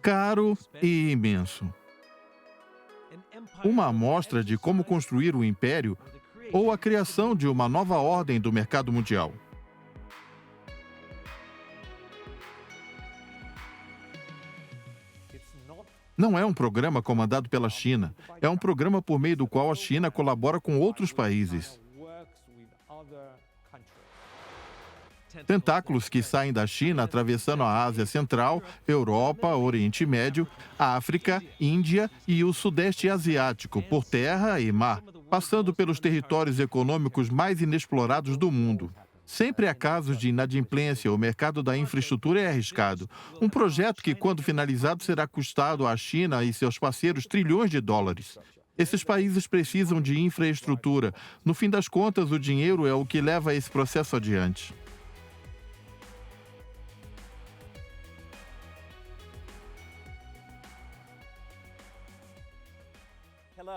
caro e imenso. Uma amostra de como construir um império ou a criação de uma nova ordem do mercado mundial. Não é um programa comandado pela China, é um programa por meio do qual a China colabora com outros países. Tentáculos que saem da China atravessando a Ásia Central, Europa, Oriente Médio, África, Índia e o Sudeste Asiático, por terra e mar, passando pelos territórios econômicos mais inexplorados do mundo. Sempre há casos de inadimplência, o mercado da infraestrutura é arriscado. Um projeto que, quando finalizado, será custado à China e seus parceiros trilhões de dólares. Esses países precisam de infraestrutura. No fim das contas, o dinheiro é o que leva esse processo adiante.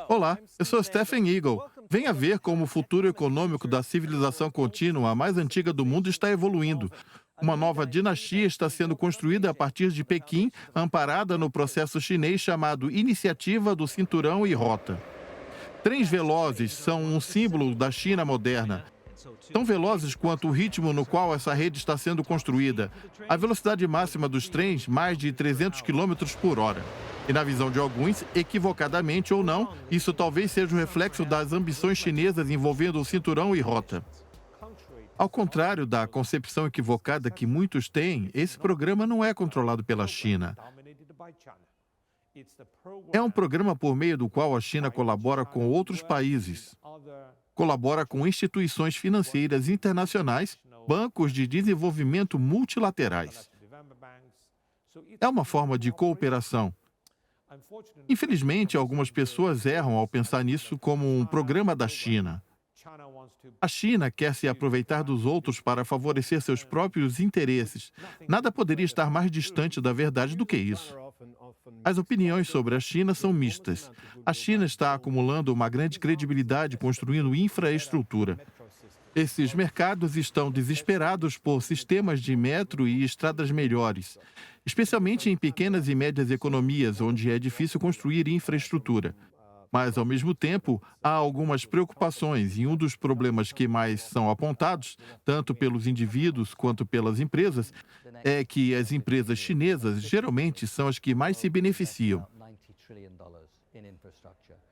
Olá, eu sou Stephen Eagle. Venha ver como o futuro econômico da civilização contínua, a mais antiga do mundo, está evoluindo. Uma nova dinastia está sendo construída a partir de Pequim, amparada no processo chinês chamado Iniciativa do Cinturão e Rota. Trens velozes são um símbolo da China moderna. Tão velozes quanto o ritmo no qual essa rede está sendo construída. A velocidade máxima dos trens, mais de 300 quilômetros por hora. E na visão de alguns, equivocadamente ou não, isso talvez seja o reflexo das ambições chinesas envolvendo o cinturão e rota. Ao contrário da concepção equivocada que muitos têm, esse programa não é controlado pela China. É um programa por meio do qual a China colabora com outros países. Colabora com instituições financeiras internacionais, bancos de desenvolvimento multilaterais. É uma forma de cooperação. Infelizmente, algumas pessoas erram ao pensar nisso como um programa da China. A China quer se aproveitar dos outros para favorecer seus próprios interesses. Nada poderia estar mais distante da verdade do que isso. As opiniões sobre a China são mistas. A China está acumulando uma grande credibilidade construindo infraestrutura. Esses mercados estão desesperados por sistemas de metro e estradas melhores, especialmente em pequenas e médias economias, onde é difícil construir infraestrutura. Mas, ao mesmo tempo, há algumas preocupações e um dos problemas que mais são apontados, tanto pelos indivíduos quanto pelas empresas, é que as empresas chinesas geralmente são as que mais se beneficiam.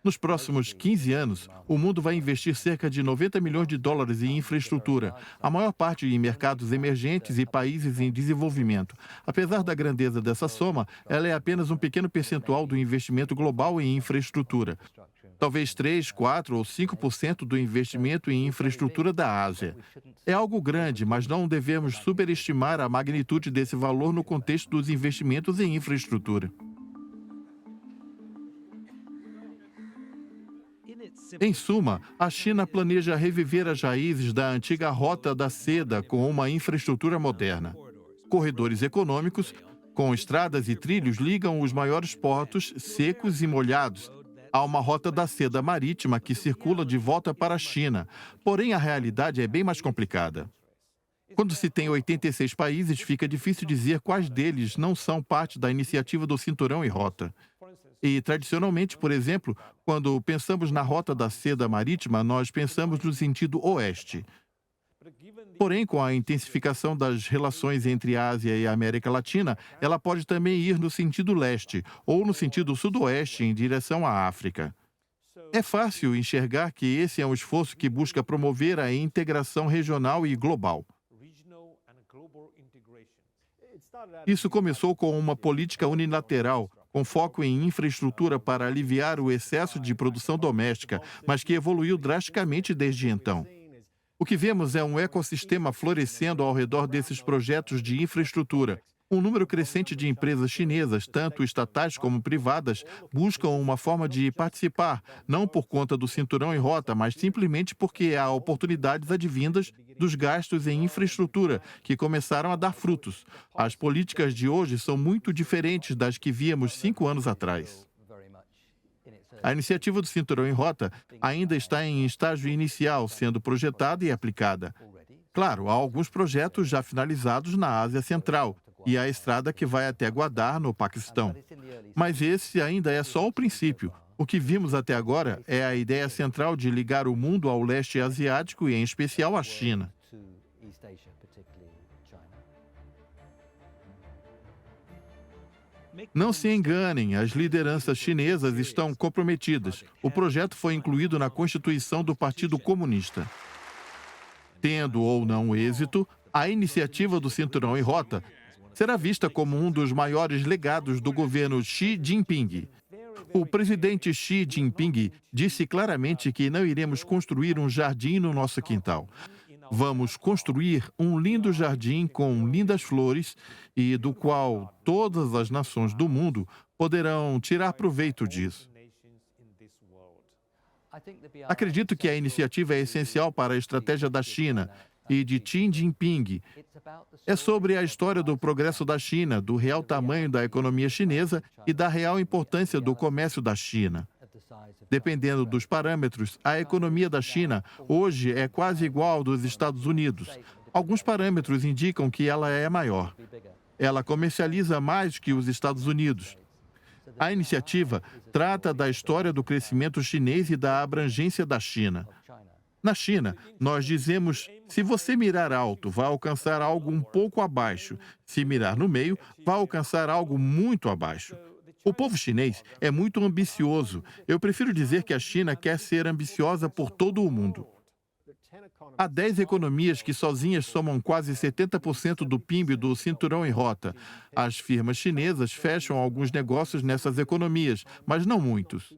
Nos próximos 15 anos, o mundo vai investir cerca de 90 milhões de dólares em infraestrutura, a maior parte em mercados emergentes e países em desenvolvimento. Apesar da grandeza dessa soma, ela é apenas um pequeno percentual do investimento global em infraestrutura. Talvez 3, 4 ou 5% do investimento em infraestrutura da Ásia. É algo grande, mas não devemos superestimar a magnitude desse valor no contexto dos investimentos em infraestrutura. Em suma, a China planeja reviver as raízes da antiga Rota da Seda com uma infraestrutura moderna. Corredores econômicos, com estradas e trilhos, ligam os maiores portos, secos e molhados, a uma Rota da Seda marítima que circula de volta para a China. Porém, a realidade é bem mais complicada. Quando se tem 86 países, fica difícil dizer quais deles não são parte da iniciativa do Cinturão e Rota. E, tradicionalmente, por exemplo, quando pensamos na Rota da Seda Marítima, nós pensamos no sentido oeste. Porém, com a intensificação das relações entre a Ásia e a América Latina, ela pode também ir no sentido leste ou no sentido sudoeste em direção à África. É fácil enxergar que esse é um esforço que busca promover a integração regional e global. Isso começou com uma política unilateral, com foco em infraestrutura para aliviar o excesso de produção doméstica, mas que evoluiu drasticamente desde então. O que vemos é um ecossistema florescendo ao redor desses projetos de infraestrutura. Um número crescente de empresas chinesas, tanto estatais como privadas, buscam uma forma de participar, não por conta do cinturão e rota, mas simplesmente porque há oportunidades advindas dos gastos em infraestrutura, que começaram a dar frutos. As políticas de hoje são muito diferentes das que víamos 5 anos atrás. A iniciativa do Cinturão em Rota ainda está em estágio inicial, sendo projetada e aplicada. Claro, há alguns projetos já finalizados na Ásia Central, e a estrada que vai até Gwadar, no Paquistão. Mas esse ainda é só o princípio. O que vimos até agora é a ideia central de ligar o mundo ao leste asiático e, em especial, à China. Não se enganem, as lideranças chinesas estão comprometidas. O projeto foi incluído na Constituição do Partido Comunista. Tendo ou não êxito, a iniciativa do Cinturão em Rota será vista como um dos maiores legados do governo Xi Jinping. O presidente Xi Jinping disse claramente que não iremos construir um jardim no nosso quintal. Vamos construir um lindo jardim com lindas flores e do qual todas as nações do mundo poderão tirar proveito disso. Acredito que a iniciativa é essencial para a estratégia da China e de Xi Jinping. É sobre a história do progresso da China, do real tamanho da economia chinesa e da real importância do comércio da China. Dependendo dos parâmetros, a economia da China hoje é quase igual à dos Estados Unidos. Alguns parâmetros indicam que ela é maior. Ela comercializa mais que os Estados Unidos. A iniciativa trata da história do crescimento chinês e da abrangência da China. Na China, nós dizemos, se você mirar alto, vai alcançar algo um pouco abaixo. Se mirar no meio, vai alcançar algo muito abaixo. O povo chinês é muito ambicioso. Eu prefiro dizer que a China quer ser ambiciosa por todo o mundo. Há 10 economias que sozinhas somam quase 70% do PIB do Cinturão em Rota. As firmas chinesas fecham alguns negócios nessas economias, mas não muitos.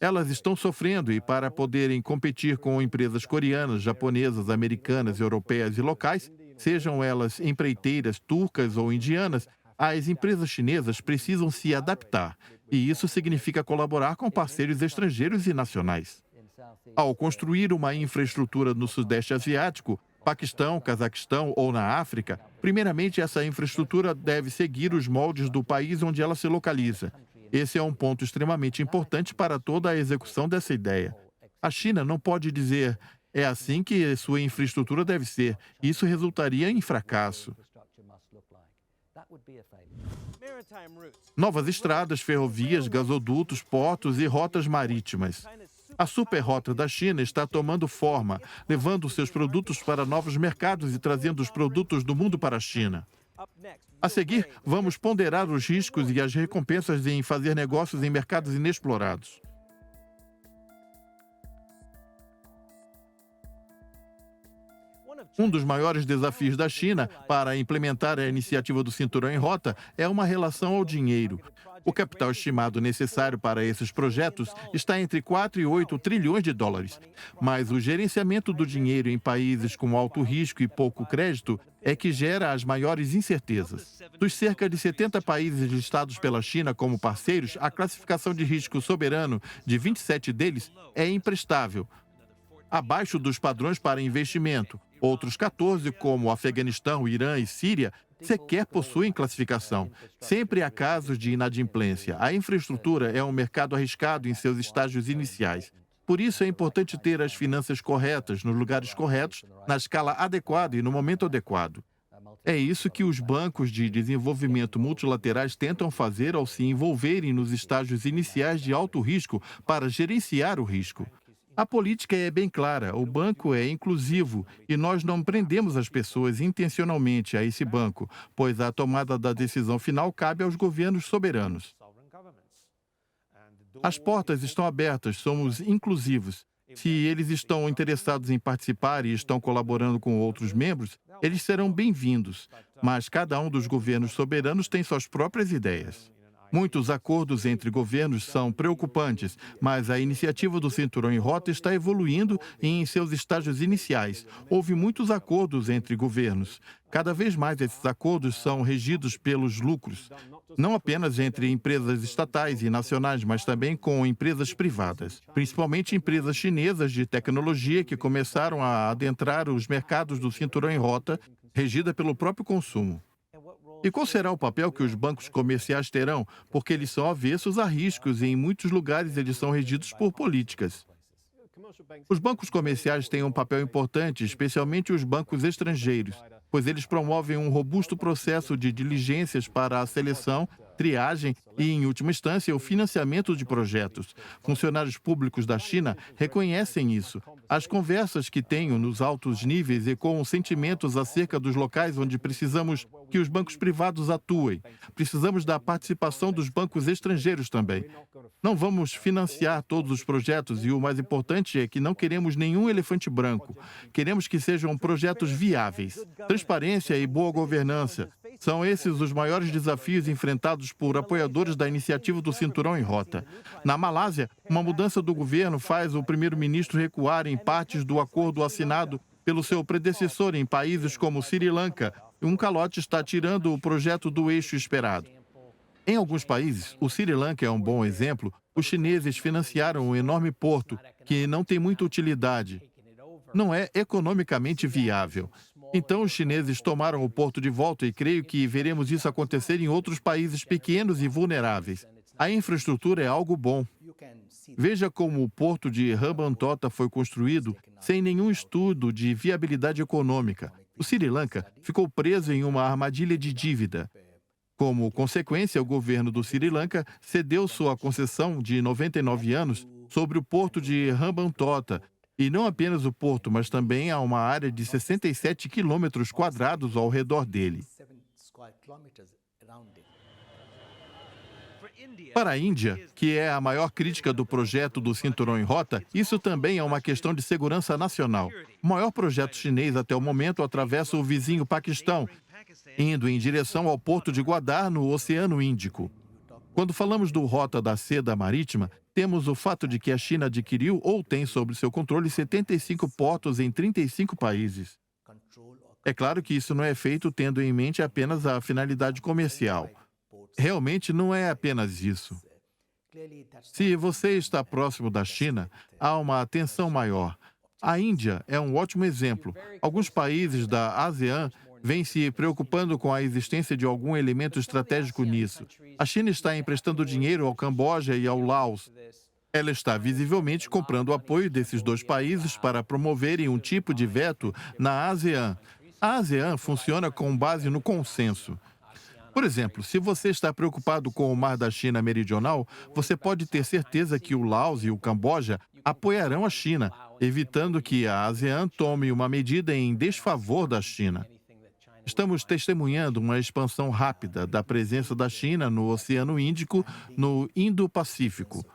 Elas estão sofrendo e, para poderem competir com empresas coreanas, japonesas, americanas, europeias e locais, sejam elas empreiteiras turcas ou indianas, as empresas chinesas precisam se adaptar, e isso significa colaborar com parceiros estrangeiros e nacionais. Ao construir uma infraestrutura no Sudeste Asiático, Paquistão, Cazaquistão ou na África, primeiramente essa infraestrutura deve seguir os moldes do país onde ela se localiza. Esse é um ponto extremamente importante para toda a execução dessa ideia. A China não pode dizer, é assim que sua infraestrutura deve ser. Isso resultaria em fracasso. Novas estradas, ferrovias, gasodutos, portos e rotas marítimas. A superrota da China está tomando forma, levando seus produtos para novos mercados e trazendo os produtos do mundo para a China. A seguir, vamos ponderar os riscos e as recompensas em fazer negócios em mercados inexplorados. Um dos maiores desafios da China para implementar a iniciativa do Cinturão em Rota é uma relação ao dinheiro. O capital estimado necessário para esses projetos está entre 4 e 8 trilhões de dólares. Mas o gerenciamento do dinheiro em países com alto risco e pouco crédito é que gera as maiores incertezas. Dos cerca de 70 países listados pela China como parceiros, a classificação de risco soberano de 27 deles é imprestável, abaixo dos padrões para investimento. Outros 14, como Afeganistão, Irã e Síria, sequer possuem classificação. Sempre há casos de inadimplência. A infraestrutura é um mercado arriscado em seus estágios iniciais. Por isso é importante ter as finanças corretas, nos lugares corretos, na escala adequada e no momento adequado. É isso que os bancos de desenvolvimento multilaterais tentam fazer ao se envolverem nos estágios iniciais de alto risco para gerenciar o risco. A política é bem clara, o banco é inclusivo e nós não prendemos as pessoas intencionalmente a esse banco, pois a tomada da decisão final cabe aos governos soberanos. As portas estão abertas, somos inclusivos. Se eles estão interessados em participar e estão colaborando com outros membros, eles serão bem-vindos, mas cada um dos governos soberanos tem suas próprias ideias. Muitos acordos entre governos são preocupantes, mas a iniciativa do Cinturão em Rota está evoluindo em seus estágios iniciais. Houve muitos acordos entre governos. Cada vez mais esses acordos são regidos pelos lucros, não apenas entre empresas estatais e nacionais, mas também com empresas privadas, principalmente empresas chinesas de tecnologia que começaram a adentrar os mercados do Cinturão em Rota, regida pelo próprio consumo. E qual será o papel que os bancos comerciais terão? Porque eles são avessos a riscos e em muitos lugares eles são regidos por políticas. Os bancos comerciais têm um papel importante, especialmente os bancos estrangeiros. pois eles promovem um robusto processo de diligências para a seleção, triagem e, em última instância, o financiamento de projetos. Funcionários públicos da China reconhecem isso. As conversas que tenho nos altos níveis ecoam sentimentos acerca dos locais onde precisamos que os bancos privados atuem. Precisamos da participação dos bancos estrangeiros também. Não vamos financiar todos os projetos e o mais importante é que não queremos nenhum elefante branco. Queremos que sejam projetos viáveis. Transparência e boa governança. São esses os maiores desafios enfrentados por apoiadores da iniciativa do Cinturão em Rota. Na Malásia, uma mudança do governo faz o primeiro-ministro recuar em partes do acordo assinado pelo seu predecessor em países como Sri Lanka. Um calote está tirando o projeto do eixo esperado. Em alguns países, o Sri Lanka é um bom exemplo, os chineses financiaram um enorme porto que não tem muita utilidade. Não é economicamente viável. Então, os chineses tomaram o porto de volta e creio que veremos isso acontecer em outros países pequenos e vulneráveis. A infraestrutura é algo bom. Veja como o porto de Hambantota foi construído sem nenhum estudo de viabilidade econômica. O Sri Lanka ficou preso em uma armadilha de dívida. Como consequência, o governo do Sri Lanka cedeu sua concessão de 99 anos sobre o porto de Hambantota. E não apenas o porto, mas também há uma área de 67 quilômetros quadrados ao redor dele. Para a Índia, que é a maior crítica do projeto do Cinturão em Rota, isso também é uma questão de segurança nacional. O maior projeto chinês até o momento atravessa o vizinho Paquistão, indo em direção ao porto de Gwadar, no Oceano Índico. Quando falamos do Rota da Seda Marítima, temos o fato de que a China adquiriu ou tem sob seu controle 75 portos em 35 países. É claro que isso não é feito tendo em mente apenas a finalidade comercial. Realmente não é apenas isso. Se você está próximo da China, há uma tensão maior. A Índia é um ótimo exemplo. Alguns países da ASEAN vêm se preocupando com a existência de algum elemento estratégico nisso. A China está emprestando dinheiro ao Camboja e ao Laos. Ela está visivelmente comprando o apoio desses dois países para promoverem um tipo de veto na ASEAN. A ASEAN funciona com base no consenso. Por exemplo, se você está preocupado com o Mar da China Meridional, você pode ter certeza que o Laos e o Camboja apoiarão a China, evitando que a ASEAN tome uma medida em desfavor da China. Estamos testemunhando uma expansão rápida da presença da China no Oceano Índico, no Indo-Pacífico.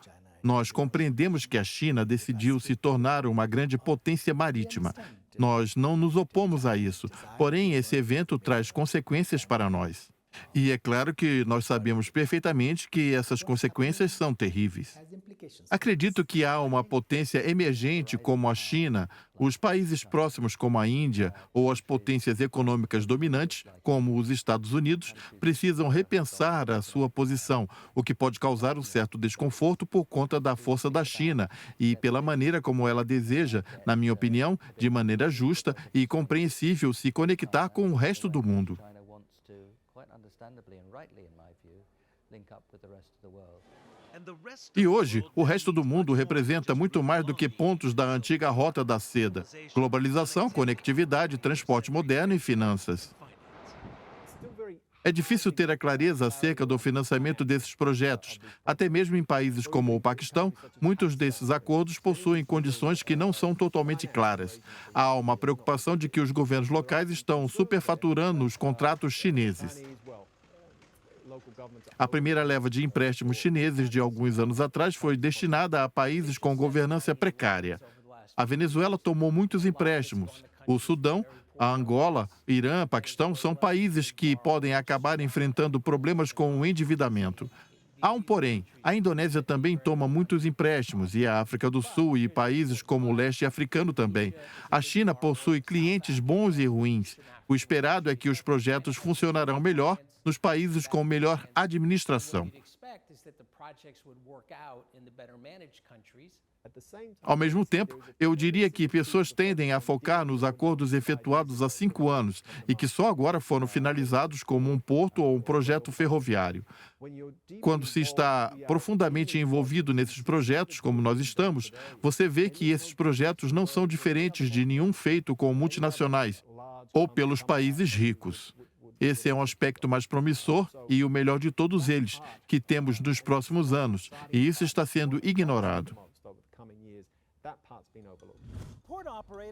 Nós compreendemos que a China decidiu se tornar uma grande potência marítima. Nós não nos opomos a isso, porém esse evento traz consequências para nós. E é claro que nós sabemos perfeitamente que essas consequências são terríveis. Acredito que há uma potência emergente como a China, os países próximos como a Índia ou as potências econômicas dominantes, como os Estados Unidos, precisam repensar a sua posição, o que pode causar um certo desconforto por conta da força da China e pela maneira como ela deseja, na minha opinião, de maneira justa e compreensível, se conectar com o resto do mundo. E hoje, o resto do mundo representa muito mais do que pontos da antiga Rota da Seda: globalização, conectividade, transporte moderno e finanças. É difícil ter a clareza acerca do financiamento desses projetos. Até mesmo em países como o Paquistão, muitos desses acordos possuem condições que não são totalmente claras. Há uma preocupação de que os governos locais estão superfaturando os contratos chineses. A primeira leva de empréstimos chineses de alguns anos atrás foi destinada a países com governança precária. A Venezuela tomou muitos empréstimos. O Sudão, a Angola, Irã, Paquistão são países que podem acabar enfrentando problemas com o endividamento. Há um porém, a Indonésia também toma muitos empréstimos e a África do Sul e países como o leste africano também. A China possui clientes bons e ruins. O esperado é que os projetos funcionarão melhor nos países com melhor administração. Ao mesmo tempo, eu diria que pessoas tendem a focar nos acordos efetuados há 5 anos e que só agora foram finalizados como um porto ou um projeto ferroviário. Quando se está profundamente envolvido nesses projetos, como nós estamos, você vê que esses projetos não são diferentes de nenhum feito com multinacionais. ou pelos países ricos. Esse é um aspecto mais promissor e o melhor de todos eles, que temos nos próximos anos, e isso está sendo ignorado.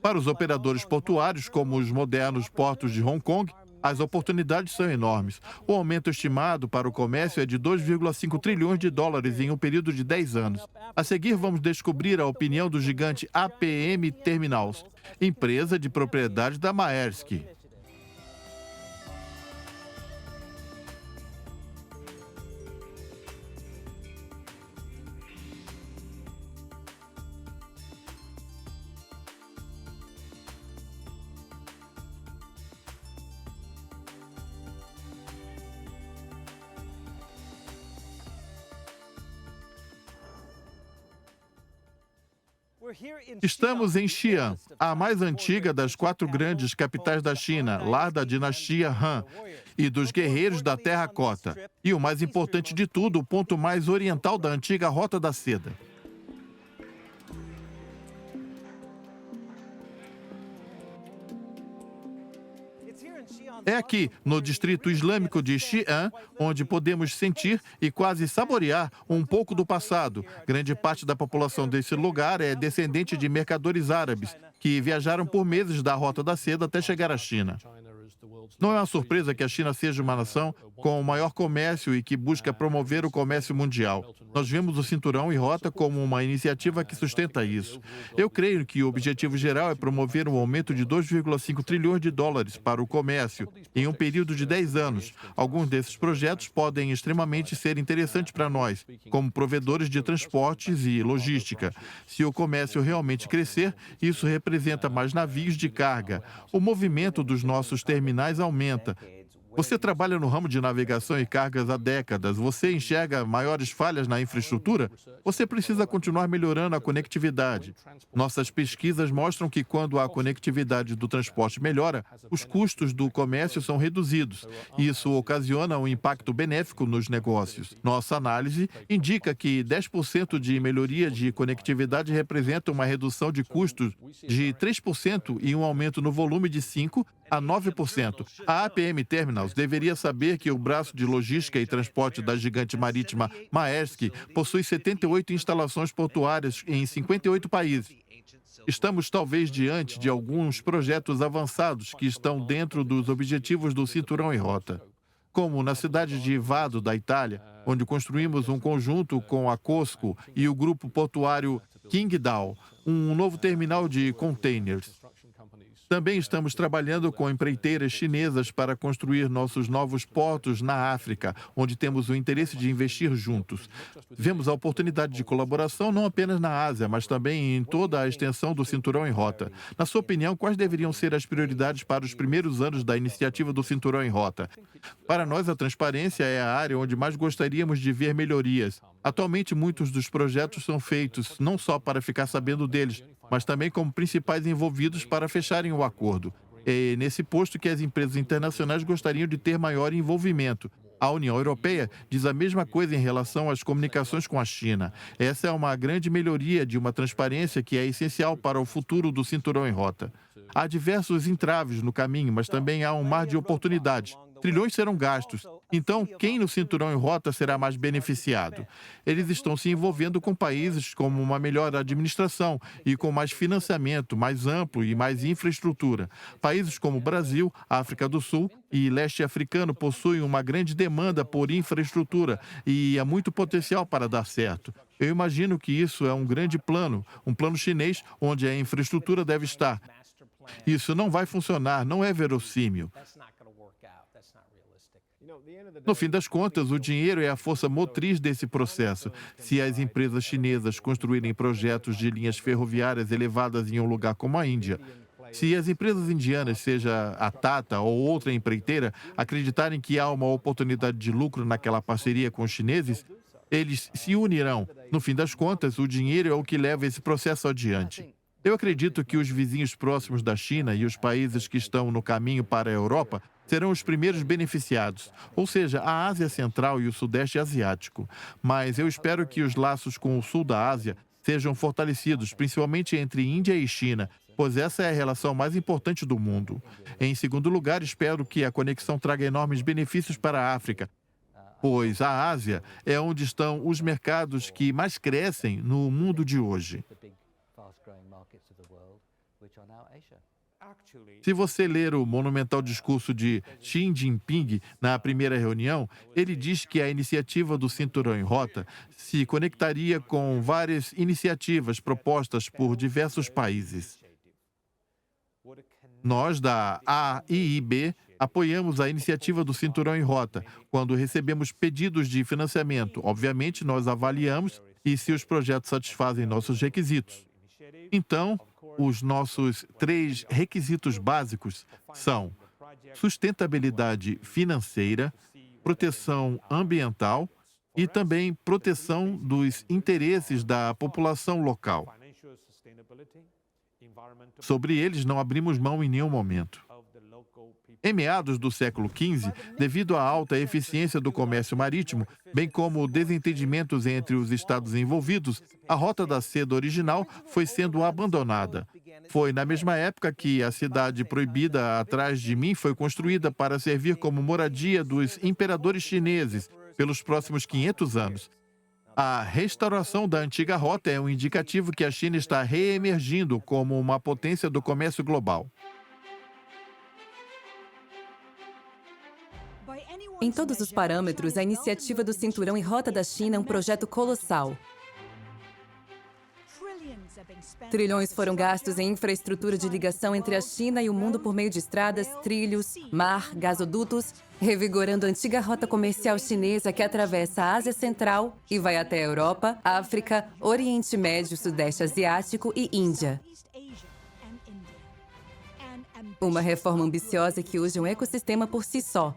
Para os operadores portuários, como os modernos portos de Hong Kong, as oportunidades são enormes. O aumento estimado para o comércio é de 2,5 trilhões de dólares em um período de 10 anos. A seguir, vamos descobrir a opinião do gigante APM Terminals, empresa de propriedade da Maersk. Estamos em Xi'an, a mais antiga das 4 grandes capitais da China, lá da dinastia Han, e dos guerreiros da Terracota. E o mais importante de tudo, o ponto mais oriental da antiga Rota da Seda. É aqui, no distrito islâmico de Xi'an, onde podemos sentir e quase saborear um pouco do passado. Grande parte da população desse lugar é descendente de mercadores árabes, que viajaram por meses da Rota da Seda até chegar à China. Não é uma surpresa que a China seja uma nação com o maior comércio e que busca promover o comércio mundial. Nós vemos o Cinturão e Rota como uma iniciativa que sustenta isso. Eu creio que o objetivo geral é promover um aumento de 2,5 trilhões de dólares para o comércio em um período de 10 anos. Alguns desses projetos podem extremamente ser interessantes para nós, como provedores de transportes e logística. Se o comércio realmente crescer, isso representa mais navios de carga. O movimento dos nossos terminais aumenta. Você trabalha no ramo de navegação e cargas há décadas. Você enxerga maiores falhas na infraestrutura? Você precisa continuar melhorando a conectividade. Nossas pesquisas mostram que quando a conectividade do transporte melhora, os custos do comércio são reduzidos. Isso ocasiona um impacto benéfico nos negócios. Nossa análise indica que 10% de melhoria de conectividade representa uma redução de custos de 3% e um aumento no volume de 5% a 9%. A APM Terminals deveria saber que o braço de logística e transporte da gigante marítima Maersk possui 78 instalações portuárias em 58 países. Estamos talvez diante de alguns projetos avançados que estão dentro dos objetivos do Cinturão e Rota. Como na cidade de Vado, da Itália, onde construímos um conjunto com a COSCO e o grupo portuário Qingdao, um novo terminal de containers. Também estamos trabalhando com empreiteiras chinesas para construir nossos novos portos na África, onde temos o interesse de investir juntos. Vemos a oportunidade de colaboração não apenas na Ásia, mas também em toda a extensão do Cinturão em Rota. Na sua opinião, quais deveriam ser as prioridades para os primeiros anos da iniciativa do Cinturão em Rota? Para nós, a transparência é a área onde mais gostaríamos de ver melhorias. Atualmente, muitos dos projetos são feitos não só para ficar sabendo deles, mas também como principais envolvidos para fecharem o acordo. É nesse posto que as empresas internacionais gostariam de ter maior envolvimento. A União Europeia diz a mesma coisa em relação às comunicações com a China. Essa é uma grande melhoria de uma transparência que é essencial para o futuro do Cinturão em Rota. Há diversos entraves no caminho, mas também há um mar de oportunidades. Trilhões serão gastos. Então, quem no Cinturão em Rota será mais beneficiado? Eles estão se envolvendo com países com uma melhor administração e com mais financiamento, mais amplo e mais infraestrutura. Países como Brasil, África do Sul e Leste Africano possuem uma grande demanda por infraestrutura e há muito potencial para dar certo. Eu imagino que isso é um grande plano, um plano chinês onde a infraestrutura deve estar. Isso não vai funcionar, não é verossímil. No fim das contas, o dinheiro é a força motriz desse processo. Se as empresas chinesas construírem projetos de linhas ferroviárias elevadas em um lugar como a Índia, se as empresas indianas, seja a Tata ou outra empreiteira, acreditarem que há uma oportunidade de lucro naquela parceria com os chineses, eles se unirão. No fim das contas, o dinheiro é o que leva esse processo adiante. Eu acredito que os vizinhos próximos da China e os países que estão no caminho para a Europa serão os primeiros beneficiados, ou seja, a Ásia Central e o Sudeste Asiático. Mas eu espero que os laços com o Sul da Ásia sejam fortalecidos, principalmente entre Índia e China, pois essa é a relação mais importante do mundo. Em segundo lugar, espero que a conexão traga enormes benefícios para a África, pois a Ásia é onde estão os mercados que mais crescem no mundo de hoje. Se você ler o monumental discurso de Xi Jinping na primeira reunião, ele diz que a iniciativa do Cinturão em Rota se conectaria com várias iniciativas propostas por diversos países. Nós, da AIIB, apoiamos a iniciativa do Cinturão em Rota. Quando recebemos pedidos de financiamento, obviamente, nós avaliamos e se os projetos satisfazem nossos requisitos. Então, os nossos 3 requisitos básicos são sustentabilidade financeira, proteção ambiental e também proteção dos interesses da população local. Sobre eles, não abrimos mão em nenhum momento. Em meados do século XV, devido à alta eficiência do comércio marítimo, bem como desentendimentos entre os estados envolvidos, a Rota da Seda original foi sendo abandonada. Foi na mesma época que a cidade proibida atrás de mim foi construída para servir como moradia dos imperadores chineses pelos próximos 500 anos. A restauração da antiga rota é um indicativo que a China está reemergindo como uma potência do comércio global. Em todos os parâmetros, a iniciativa do Cinturão em Rota da China é um projeto colossal. Trilhões foram gastos em infraestrutura de ligação entre a China e o mundo por meio de estradas, trilhos, mar, gasodutos, revigorando a antiga rota comercial chinesa que atravessa a Ásia Central e vai até a Europa, África, Oriente Médio, Sudeste Asiático e Índia. Uma reforma ambiciosa que hoje é um ecossistema por si só.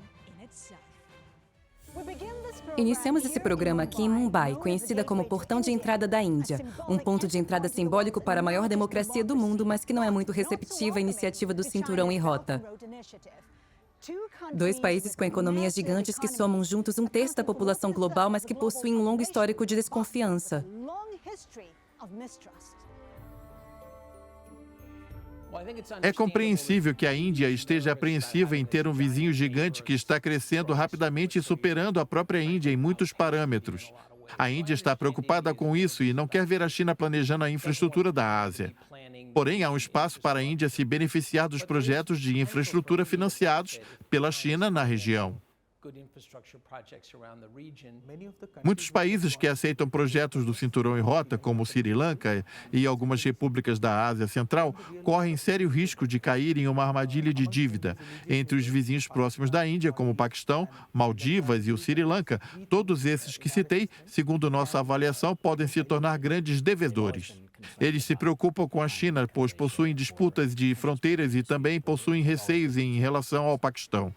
Iniciamos esse programa aqui em Mumbai, conhecida como Portão de Entrada da Índia, um ponto de entrada simbólico para a maior democracia do mundo, mas que não é muito receptiva à iniciativa do Cinturão em Rota. 2 países com economias gigantes que somam juntos 1/3 da população global, mas que possuem um longo histórico de desconfiança. É compreensível que a Índia esteja apreensiva em ter um vizinho gigante que está crescendo rapidamente e superando a própria Índia em muitos parâmetros. A Índia está preocupada com isso e não quer ver a China planejando a infraestrutura da Ásia. Porém, há um espaço para a Índia se beneficiar dos projetos de infraestrutura financiados pela China na região. Muitos países que aceitam projetos do Cinturão em Rota, como Sri Lanka e algumas repúblicas da Ásia Central, correm sério risco de cair em uma armadilha de dívida. Entre os vizinhos próximos da Índia, como o Paquistão, Maldivas e o Sri Lanka, todos esses que citei, segundo nossa avaliação, podem se tornar grandes devedores. Eles se preocupam com a China, pois possuem disputas de fronteiras e também possuem receios em relação ao Paquistão.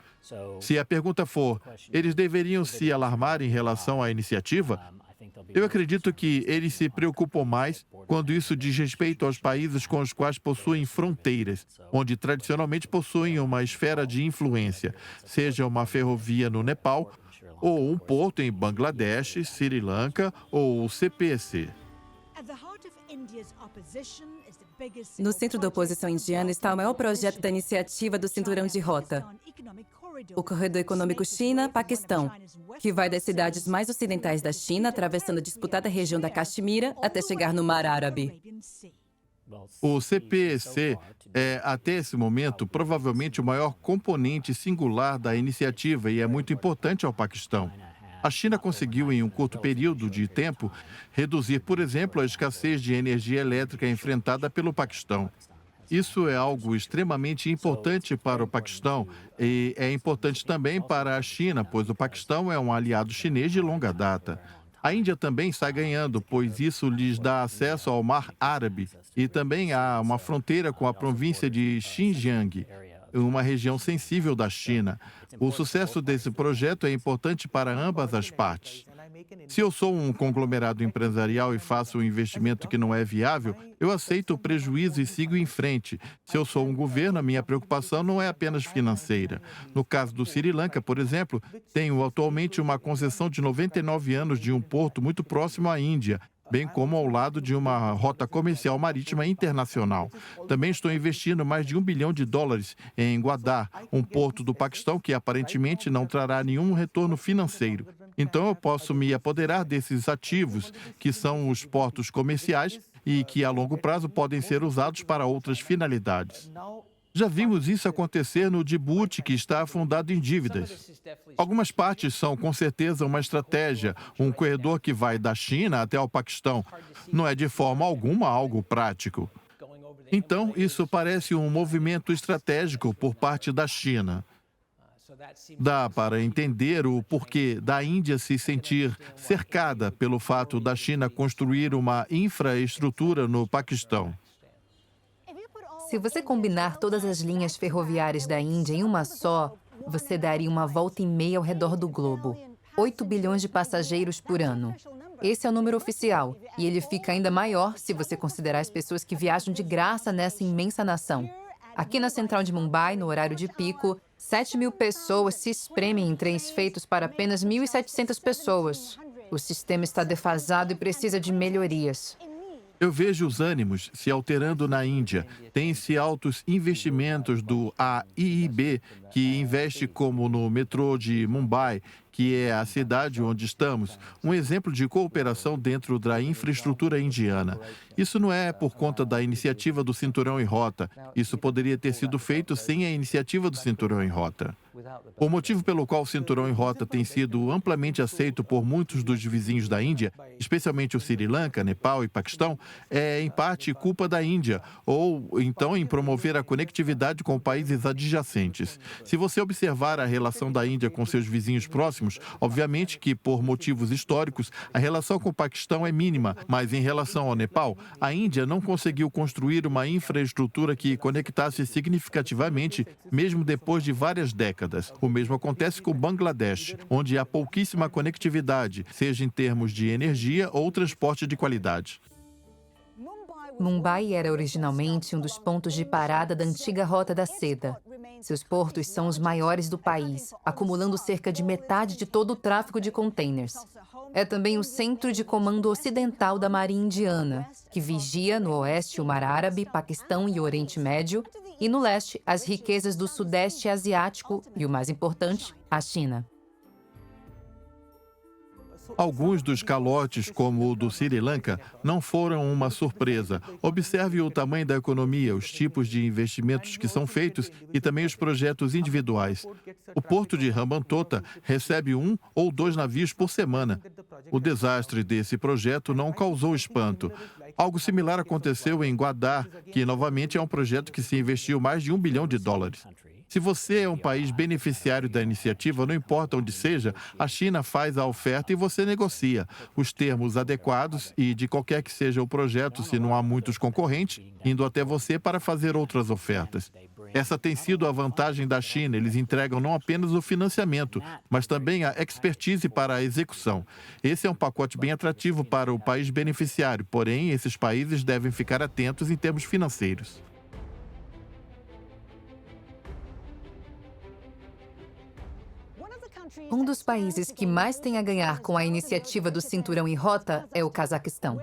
Se a pergunta for, eles deveriam se alarmar em relação à iniciativa? Eu acredito que eles se preocupam mais quando isso diz respeito aos países com os quais possuem fronteiras, onde tradicionalmente possuem uma esfera de influência, seja uma ferrovia no Nepal, ou um porto em Bangladesh, Sri Lanka ou o CPEC. No centro da oposição indiana está o maior projeto da iniciativa do Cinturão de Rota, o Corredor Econômico China-Paquistão, que vai das cidades mais ocidentais da China, atravessando a disputada região da Caxemira, até chegar no Mar Árabe. O CPEC é, até esse momento, provavelmente o maior componente singular da iniciativa e é muito importante ao Paquistão. A China conseguiu, em um curto período de tempo, reduzir, por exemplo, a escassez de energia elétrica enfrentada pelo Paquistão. Isso é algo extremamente importante para o Paquistão e é importante também para a China, pois o Paquistão é um aliado chinês de longa data. A Índia também está ganhando, pois isso lhes dá acesso ao Mar Árabe e também há uma fronteira com a província de Xinjiang, uma região sensível da China. O sucesso desse projeto é importante para ambas as partes. Se eu sou um conglomerado empresarial e faço um investimento que não é viável, eu aceito o prejuízo e sigo em frente. Se eu sou um governo, a minha preocupação não é apenas financeira. No caso do Sri Lanka, por exemplo, tenho atualmente uma concessão de 99 anos de um porto muito próximo à Índia. bem como ao lado de uma rota comercial marítima internacional. Também estou investindo mais de US$ 1 bilhão em Gwadar, um porto do Paquistão que aparentemente não trará nenhum retorno financeiro. Então eu posso me apoderar desses ativos, que são os portos comerciais e que a longo prazo podem ser usados para outras finalidades. Já vimos isso acontecer no Djibouti, que está afundado em dívidas. Algumas partes são, com certeza, uma estratégia, um corredor que vai da China até o Paquistão. Não é de forma alguma algo prático. Então, isso parece um movimento estratégico por parte da China. Dá para entender o porquê da Índia se sentir cercada pelo fato da China construir uma infraestrutura no Paquistão. Se você combinar todas as linhas ferroviárias da Índia em uma só, você daria uma volta e meia ao redor do globo. 8 bilhões de passageiros por ano. Esse é o número oficial, e ele fica ainda maior se você considerar as pessoas que viajam de graça nessa imensa nação. Aqui na central de Mumbai, no horário de pico, 7.000 pessoas se espremem em trens feitos para apenas 1.700 pessoas. O sistema está defasado e precisa de melhorias. Eu vejo os ânimos se alterando na Índia. Tem-se altos investimentos do AIIB, que investe como no metrô de Mumbai, que é a cidade onde estamos, um exemplo de cooperação dentro da infraestrutura indiana. Isso não é por conta da iniciativa do Cinturão em Rota. Isso poderia ter sido feito sem a iniciativa do Cinturão em Rota. O motivo pelo qual o Cinturão em Rota tem sido amplamente aceito por muitos dos vizinhos da Índia, especialmente o Sri Lanka, Nepal e Paquistão, é em parte culpa da Índia, ou então em promover a conectividade com países adjacentes. Se você observar a relação da Índia com seus vizinhos próximos, obviamente que, por motivos históricos, a relação com o Paquistão é mínima, mas em relação ao Nepal, a Índia não conseguiu construir uma infraestrutura que conectasse significativamente, mesmo depois de várias décadas. O mesmo acontece com o Bangladesh, onde há pouquíssima conectividade, seja em termos de energia ou transporte de qualidade. Mumbai era originalmente um dos pontos de parada da antiga Rota da Seda. Seus portos são os maiores do país, acumulando cerca de metade de todo o tráfego de contêineres. É também o centro de comando ocidental da Marinha Indiana, que vigia no oeste o Mar Árabe, Paquistão e Oriente Médio, e no leste as riquezas do Sudeste Asiático e, o mais importante, a China. Alguns dos calotes, como o do Sri Lanka, não foram uma surpresa. Observe o tamanho da economia, os tipos de investimentos que são feitos e também os projetos individuais. O porto de Hambantota recebe 1 ou 2 navios por semana. O desastre desse projeto não causou espanto. Algo similar aconteceu em Gwadar, que novamente é um projeto que se investiu mais de US$ 1 bilhão. Se você é um país beneficiário da iniciativa, não importa onde seja, a China faz a oferta e você negocia os termos adequados e, de qualquer que seja o projeto, se não há muitos concorrentes, indo até você para fazer outras ofertas. Essa tem sido a vantagem da China. Eles entregam não apenas o financiamento, mas também a expertise para a execução. Esse é um pacote bem atrativo para o país beneficiário, porém, esses países devem ficar atentos em termos financeiros. Um dos países que mais tem a ganhar com a iniciativa do Cinturão em Rota é o Cazaquistão.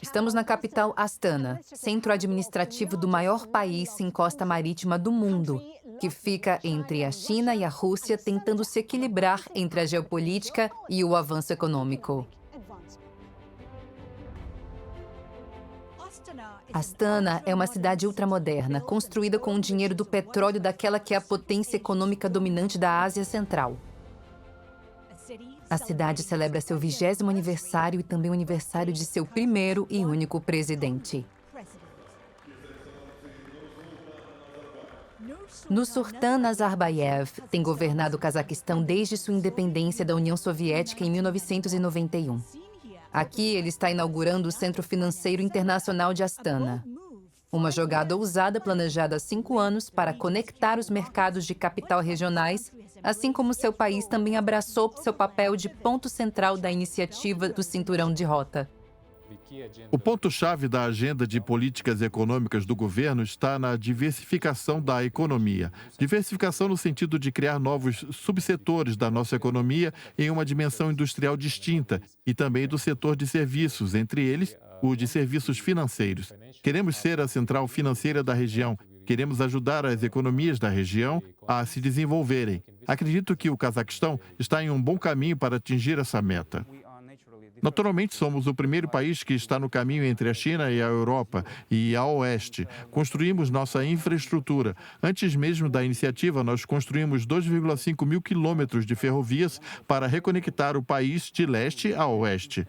Estamos na capital Astana, centro administrativo do maior país sem costa marítima do mundo, que fica entre a China e a Rússia, tentando se equilibrar entre a geopolítica e o avanço econômico. Astana é uma cidade ultramoderna, construída com o dinheiro do petróleo daquela que é a potência econômica dominante da Ásia Central. A cidade celebra seu 20º aniversário e também o aniversário de seu primeiro e único presidente. Nursultan Nazarbayev tem governado o Cazaquistão desde sua independência da União Soviética em 1991. Aqui, ele está inaugurando o Centro Financeiro Internacional de Astana. Uma jogada ousada planejada há 5 anos para conectar os mercados de capital regionais, assim como seu país também abraçou seu papel de ponto central da iniciativa do Cinturão de Rota. O ponto-chave da agenda de políticas econômicas do governo está na diversificação da economia. Diversificação no sentido de criar novos subsetores da nossa economia em uma dimensão industrial distinta e também do setor de serviços, entre eles o de serviços financeiros. Queremos ser a central financeira da região. Queremos ajudar as economias da região a se desenvolverem. Acredito que o Cazaquistão está em um bom caminho para atingir essa meta. Naturalmente, somos o primeiro país que está no caminho entre a China e a Europa e a Oeste. Construímos nossa infraestrutura. Antes mesmo da iniciativa, nós construímos 2,5 mil quilômetros de ferrovias para reconectar o país de leste a oeste.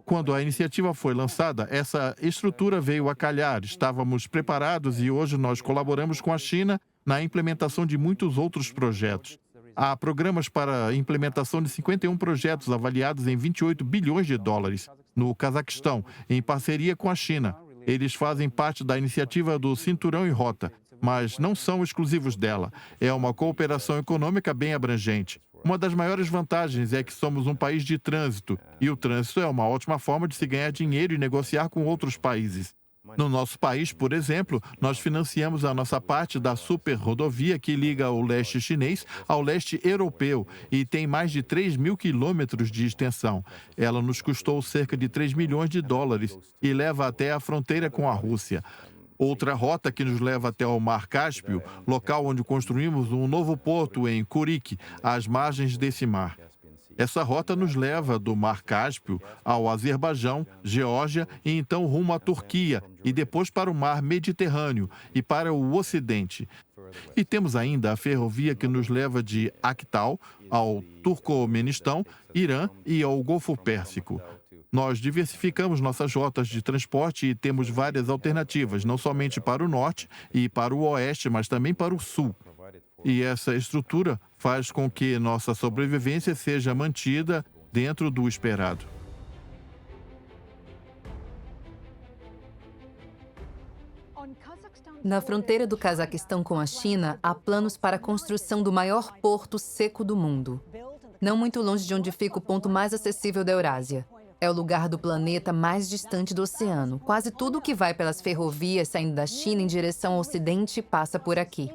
Quando a iniciativa foi lançada, essa estrutura veio a calhar. Estávamos preparados e hoje nós colaboramos com a China na implementação de muitos outros projetos. Há programas para a implementação de 51 projetos avaliados em 28 bilhões de dólares no Cazaquistão, em parceria com a China. Eles fazem parte da iniciativa do Cinturão e Rota, mas não são exclusivos dela. É uma cooperação econômica bem abrangente. Uma das maiores vantagens é que somos um país de trânsito, e o trânsito é uma ótima forma de se ganhar dinheiro e negociar com outros países. No nosso país, por exemplo, nós financiamos a nossa parte da superrodovia que liga o leste chinês ao leste europeu e tem mais de 3 mil quilômetros de extensão. Ela nos custou cerca de 3 milhões de dólares e leva até a fronteira com a Rússia. Outra rota que nos leva até o Mar Cáspio, local onde construímos um novo porto em Kurik, às margens desse mar. Essa rota nos leva do Mar Cáspio ao Azerbaijão, Geórgia e então rumo à Turquia e depois para o Mar Mediterrâneo e para o Ocidente. E temos ainda a ferrovia que nos leva de Actal ao Turcomenistão, Irã e ao Golfo Pérsico. Nós diversificamos nossas rotas de transporte e temos várias alternativas, não somente para o norte e para o oeste, mas também para o sul. E essa estrutura faz com que nossa sobrevivência seja mantida dentro do esperado. Na fronteira do Cazaquistão com a China, há planos para a construção do maior porto seco do mundo. Não muito longe de onde fica o ponto mais acessível da Eurásia. É o lugar do planeta mais distante do oceano. Quase tudo que vai pelas ferrovias saindo da China em direção ao ocidente passa por aqui.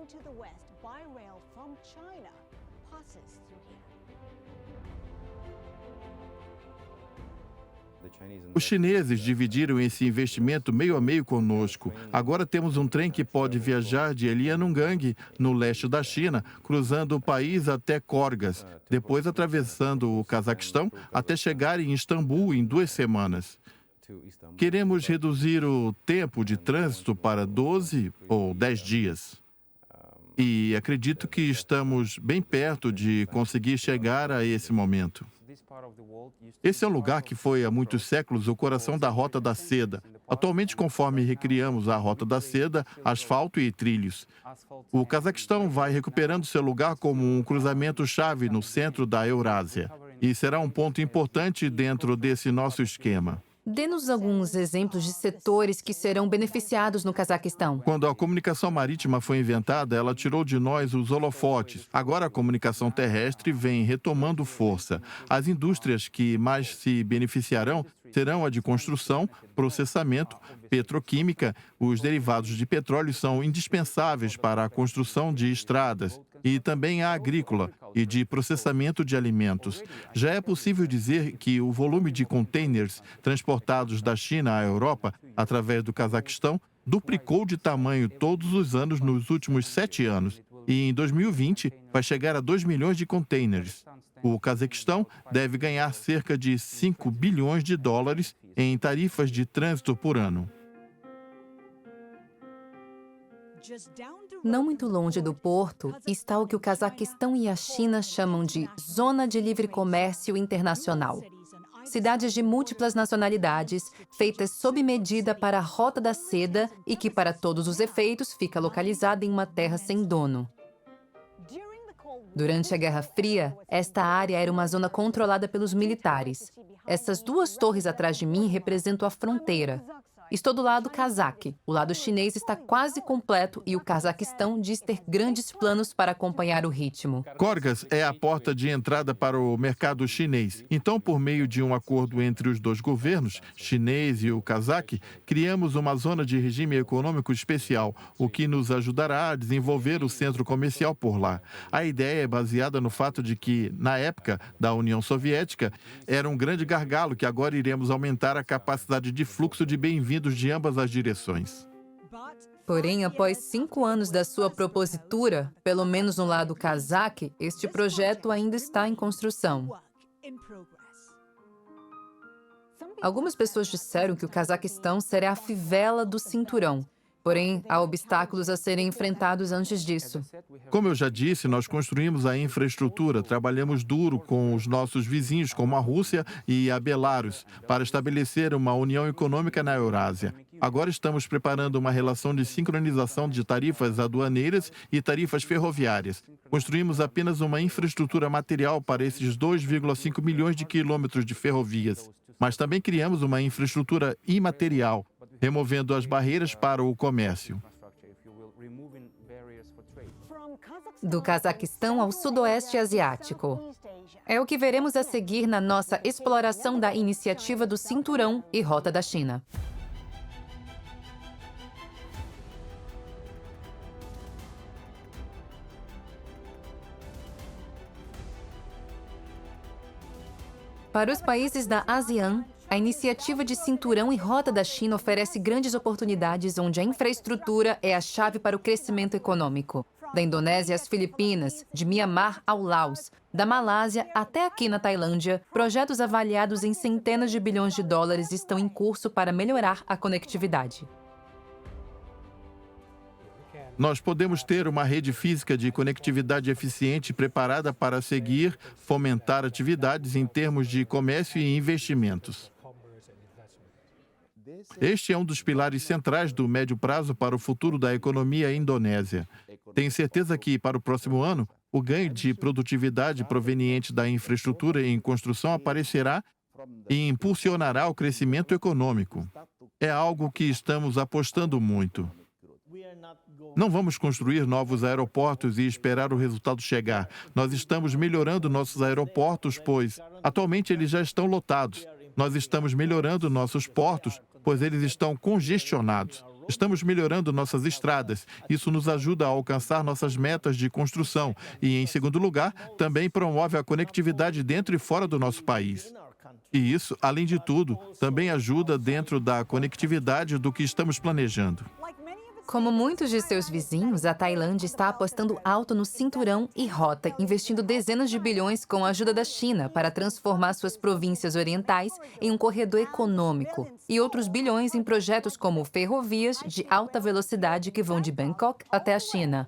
Os chineses dividiram esse investimento meio a meio conosco. Agora temos um trem que pode viajar de Liaoning, no leste da China, cruzando o país até Korgas, depois atravessando o Cazaquistão até chegar em Istambul em 2 semanas. Queremos reduzir o tempo de trânsito para 12 ou 10 dias. E acredito que estamos bem perto de conseguir chegar a esse momento. Esse é um lugar que foi há muitos séculos o coração da Rota da Seda. Atualmente, conforme recriamos a Rota da Seda, asfalto e trilhos. O Cazaquistão vai recuperando seu lugar como um cruzamento-chave no centro da Eurásia. E será um ponto importante dentro desse nosso esquema. Dê-nos alguns exemplos de setores que serão beneficiados no Cazaquistão. Quando a comunicação marítima foi inventada, ela tirou de nós os holofotes. Agora a comunicação terrestre vem retomando força. As indústrias que mais se beneficiarão serão a de construção, processamento, petroquímica. Os derivados de petróleo são indispensáveis para a construção de estradas. E também a agrícola e de processamento de alimentos. Já é possível dizer que o volume de containers transportados da China à Europa, através do Cazaquistão, duplicou de tamanho todos os anos nos últimos 7 anos. E em 2020 vai chegar a 2 milhões de containers. O Cazaquistão deve ganhar cerca de 5 bilhões de dólares em tarifas de trânsito por ano. Não muito longe do porto está o que o Cazaquistão e a China chamam de Zona de Livre Comércio Internacional. Cidades de múltiplas nacionalidades, feitas sob medida para a Rota da Seda e que, para todos os efeitos, fica localizada em uma terra sem dono. Durante a Guerra Fria, esta área era uma zona controlada pelos militares. Essas 2 torres atrás de mim representam a fronteira. Estou do lado cazaque. O lado chinês está quase completo e o Cazaquistão diz ter grandes planos para acompanhar o ritmo. Kórgas é a porta de entrada para o mercado chinês. Então, por meio de um acordo entre os dois governos, chinês e o cazaque, criamos uma zona de regime econômico especial, o que nos ajudará a desenvolver o centro comercial por lá. A ideia é baseada no fato de que, na época da União Soviética, era um grande gargalo que agora iremos aumentar a capacidade de fluxo de bem-vindos de ambas as direções. Porém, após 5 anos da sua propositura, pelo menos no lado cazaque, este projeto ainda está em construção. Algumas pessoas disseram que o Cazaquistão será a fivela do cinturão. Porém, há obstáculos a serem enfrentados antes disso. Como eu já disse, nós construímos a infraestrutura, trabalhamos duro com os nossos vizinhos, como a Rússia e a Belarus, para estabelecer uma união econômica na Eurásia. Agora estamos preparando uma relação de sincronização de tarifas aduaneiras e tarifas ferroviárias. Construímos apenas uma infraestrutura material para esses 2,5 milhões de quilômetros de ferrovias. Mas também criamos uma infraestrutura imaterial, removendo as barreiras para o comércio. Do Cazaquistão ao Sudoeste Asiático. É o que veremos a seguir na nossa exploração da iniciativa do Cinturão e Rota da China. Para os países da ASEAN, a iniciativa de Cinturão e Rota da China oferece grandes oportunidades onde a infraestrutura é a chave para o crescimento econômico. Da Indonésia às Filipinas, de Mianmar ao Laos, da Malásia até aqui na Tailândia, projetos avaliados em centenas de bilhões de dólares estão em curso para melhorar a conectividade. Nós podemos ter uma rede física de conectividade eficiente preparada para seguir, fomentar atividades em termos de comércio e investimentos. Este é um dos pilares centrais do médio prazo para o futuro da economia indonésia. Tenho certeza que, para o próximo ano, o ganho de produtividade proveniente da infraestrutura em construção aparecerá e impulsionará o crescimento econômico. É algo que estamos apostando muito. Não vamos construir novos aeroportos e esperar o resultado chegar. Nós estamos melhorando nossos aeroportos, pois atualmente eles já estão lotados. Nós estamos melhorando nossos portos, pois eles estão congestionados. Estamos melhorando nossas estradas. Isso nos ajuda a alcançar nossas metas de construção. E, em segundo lugar, também promove a conectividade dentro e fora do nosso país. E isso, além de tudo, também ajuda dentro da conectividade do que estamos planejando. Como muitos de seus vizinhos, a Tailândia está apostando alto no Cinturão e Rota, investindo dezenas de bilhões com a ajuda da China para transformar suas províncias orientais em um corredor econômico, e outros bilhões em projetos como ferrovias de alta velocidade que vão de Bangkok até a China.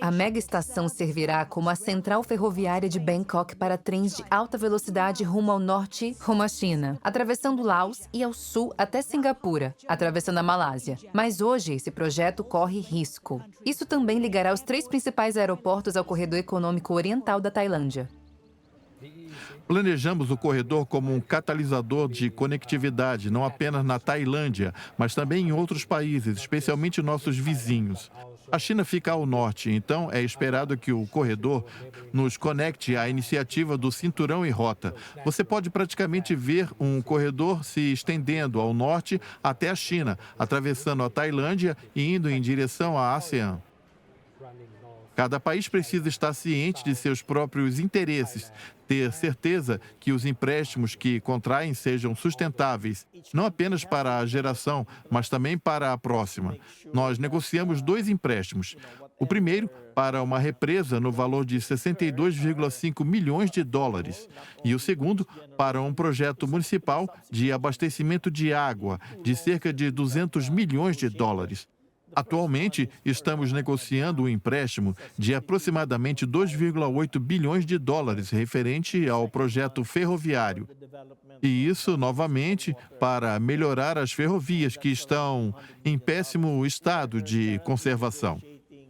A mega-estação servirá como a central ferroviária de Bangkok para trens de alta velocidade rumo ao norte, rumo à China, atravessando Laos e ao sul até Singapura, atravessando a Malásia. Mas hoje esse projeto corre risco. Isso também ligará os 3 principais aeroportos ao corredor econômico oriental da Tailândia. Planejamos o corredor como um catalisador de conectividade, não apenas na Tailândia, mas também em outros países, especialmente nossos vizinhos. A China fica ao norte, então é esperado que o corredor nos conecte à iniciativa do Cinturão e Rota. Você pode praticamente ver um corredor se estendendo ao norte até a China, atravessando a Tailândia e indo em direção à ASEAN. Cada país precisa estar ciente de seus próprios interesses, ter certeza que os empréstimos que contraem sejam sustentáveis, não apenas para a geração, mas também para a próxima. Nós negociamos 2 empréstimos. O primeiro, para uma represa no valor de 62,5 milhões de dólares. E o segundo, para um projeto municipal de abastecimento de água, de cerca de 200 milhões de dólares. Atualmente, estamos negociando um empréstimo de aproximadamente 2,8 bilhões de dólares referente ao projeto ferroviário. E isso, novamente, para melhorar as ferrovias que estão em péssimo estado de conservação.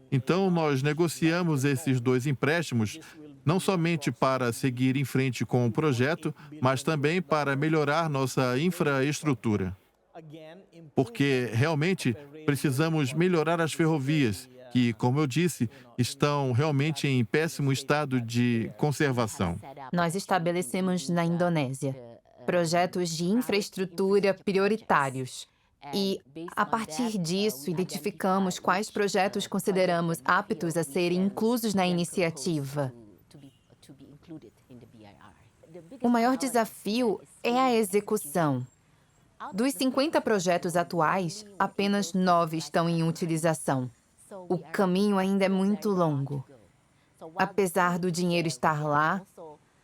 Então, nós negociamos esses 2 empréstimos não somente para seguir em frente com o projeto, mas também para melhorar nossa infraestrutura. Porque realmente precisamos melhorar as ferrovias, que, como eu disse, estão realmente em péssimo estado de conservação. Nós estabelecemos na Indonésia projetos de infraestrutura prioritários. E, a partir disso, identificamos quais projetos consideramos aptos a serem inclusos na iniciativa. O maior desafio é a execução. Dos 50 projetos atuais, apenas 9 estão em utilização. O caminho ainda é muito longo. Apesar do dinheiro estar lá,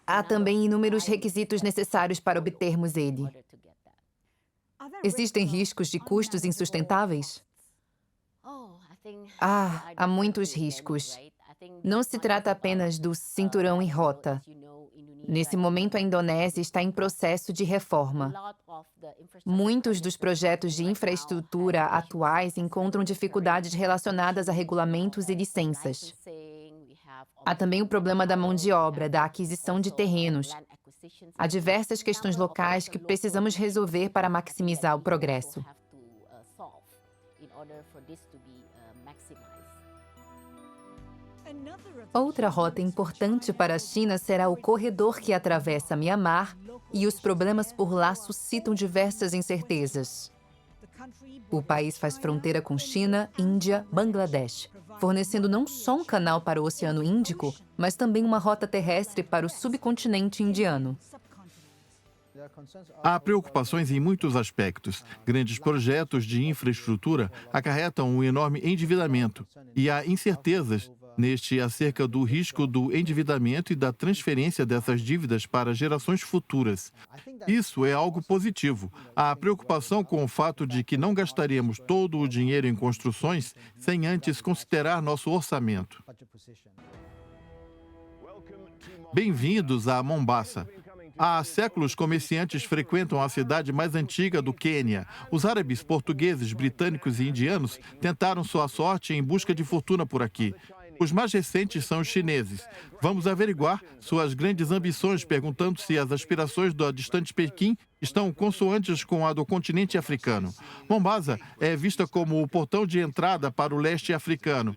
há também inúmeros requisitos necessários para obtermos ele. Existem riscos de custos insustentáveis? Há muitos riscos. Não se trata apenas do cinturão e rota. Nesse momento, a Indonésia está em processo de reforma. Muitos dos projetos de infraestrutura atuais encontram dificuldades relacionadas a regulamentos e licenças. Há também o problema da mão de obra, da aquisição de terrenos. Há diversas questões locais que precisamos resolver para maximizar o progresso. Outra rota importante para a China será o corredor que atravessa Mianmar, e os problemas por lá suscitam diversas incertezas. O país faz fronteira com China, Índia, Bangladesh, fornecendo não só um canal para o Oceano Índico, mas também uma rota terrestre para o subcontinente indiano. Há preocupações em muitos aspectos. Grandes projetos de infraestrutura acarretam um enorme endividamento e há incertezas acerca do risco do endividamento e da transferência dessas dívidas para gerações futuras. Isso é algo positivo. Há preocupação com o fato de que não gastaremos todo o dinheiro em construções sem antes considerar nosso orçamento. Bem-vindos a Mombasa. Há séculos, comerciantes frequentam a cidade mais antiga do Quênia. Os árabes, portugueses, britânicos e indianos tentaram sua sorte em busca de fortuna por aqui. Os mais recentes são os chineses. Vamos averiguar suas grandes ambições, perguntando se as aspirações do distante Pequim estão consoantes com a do continente africano. Mombasa é vista como o portão de entrada para o leste africano.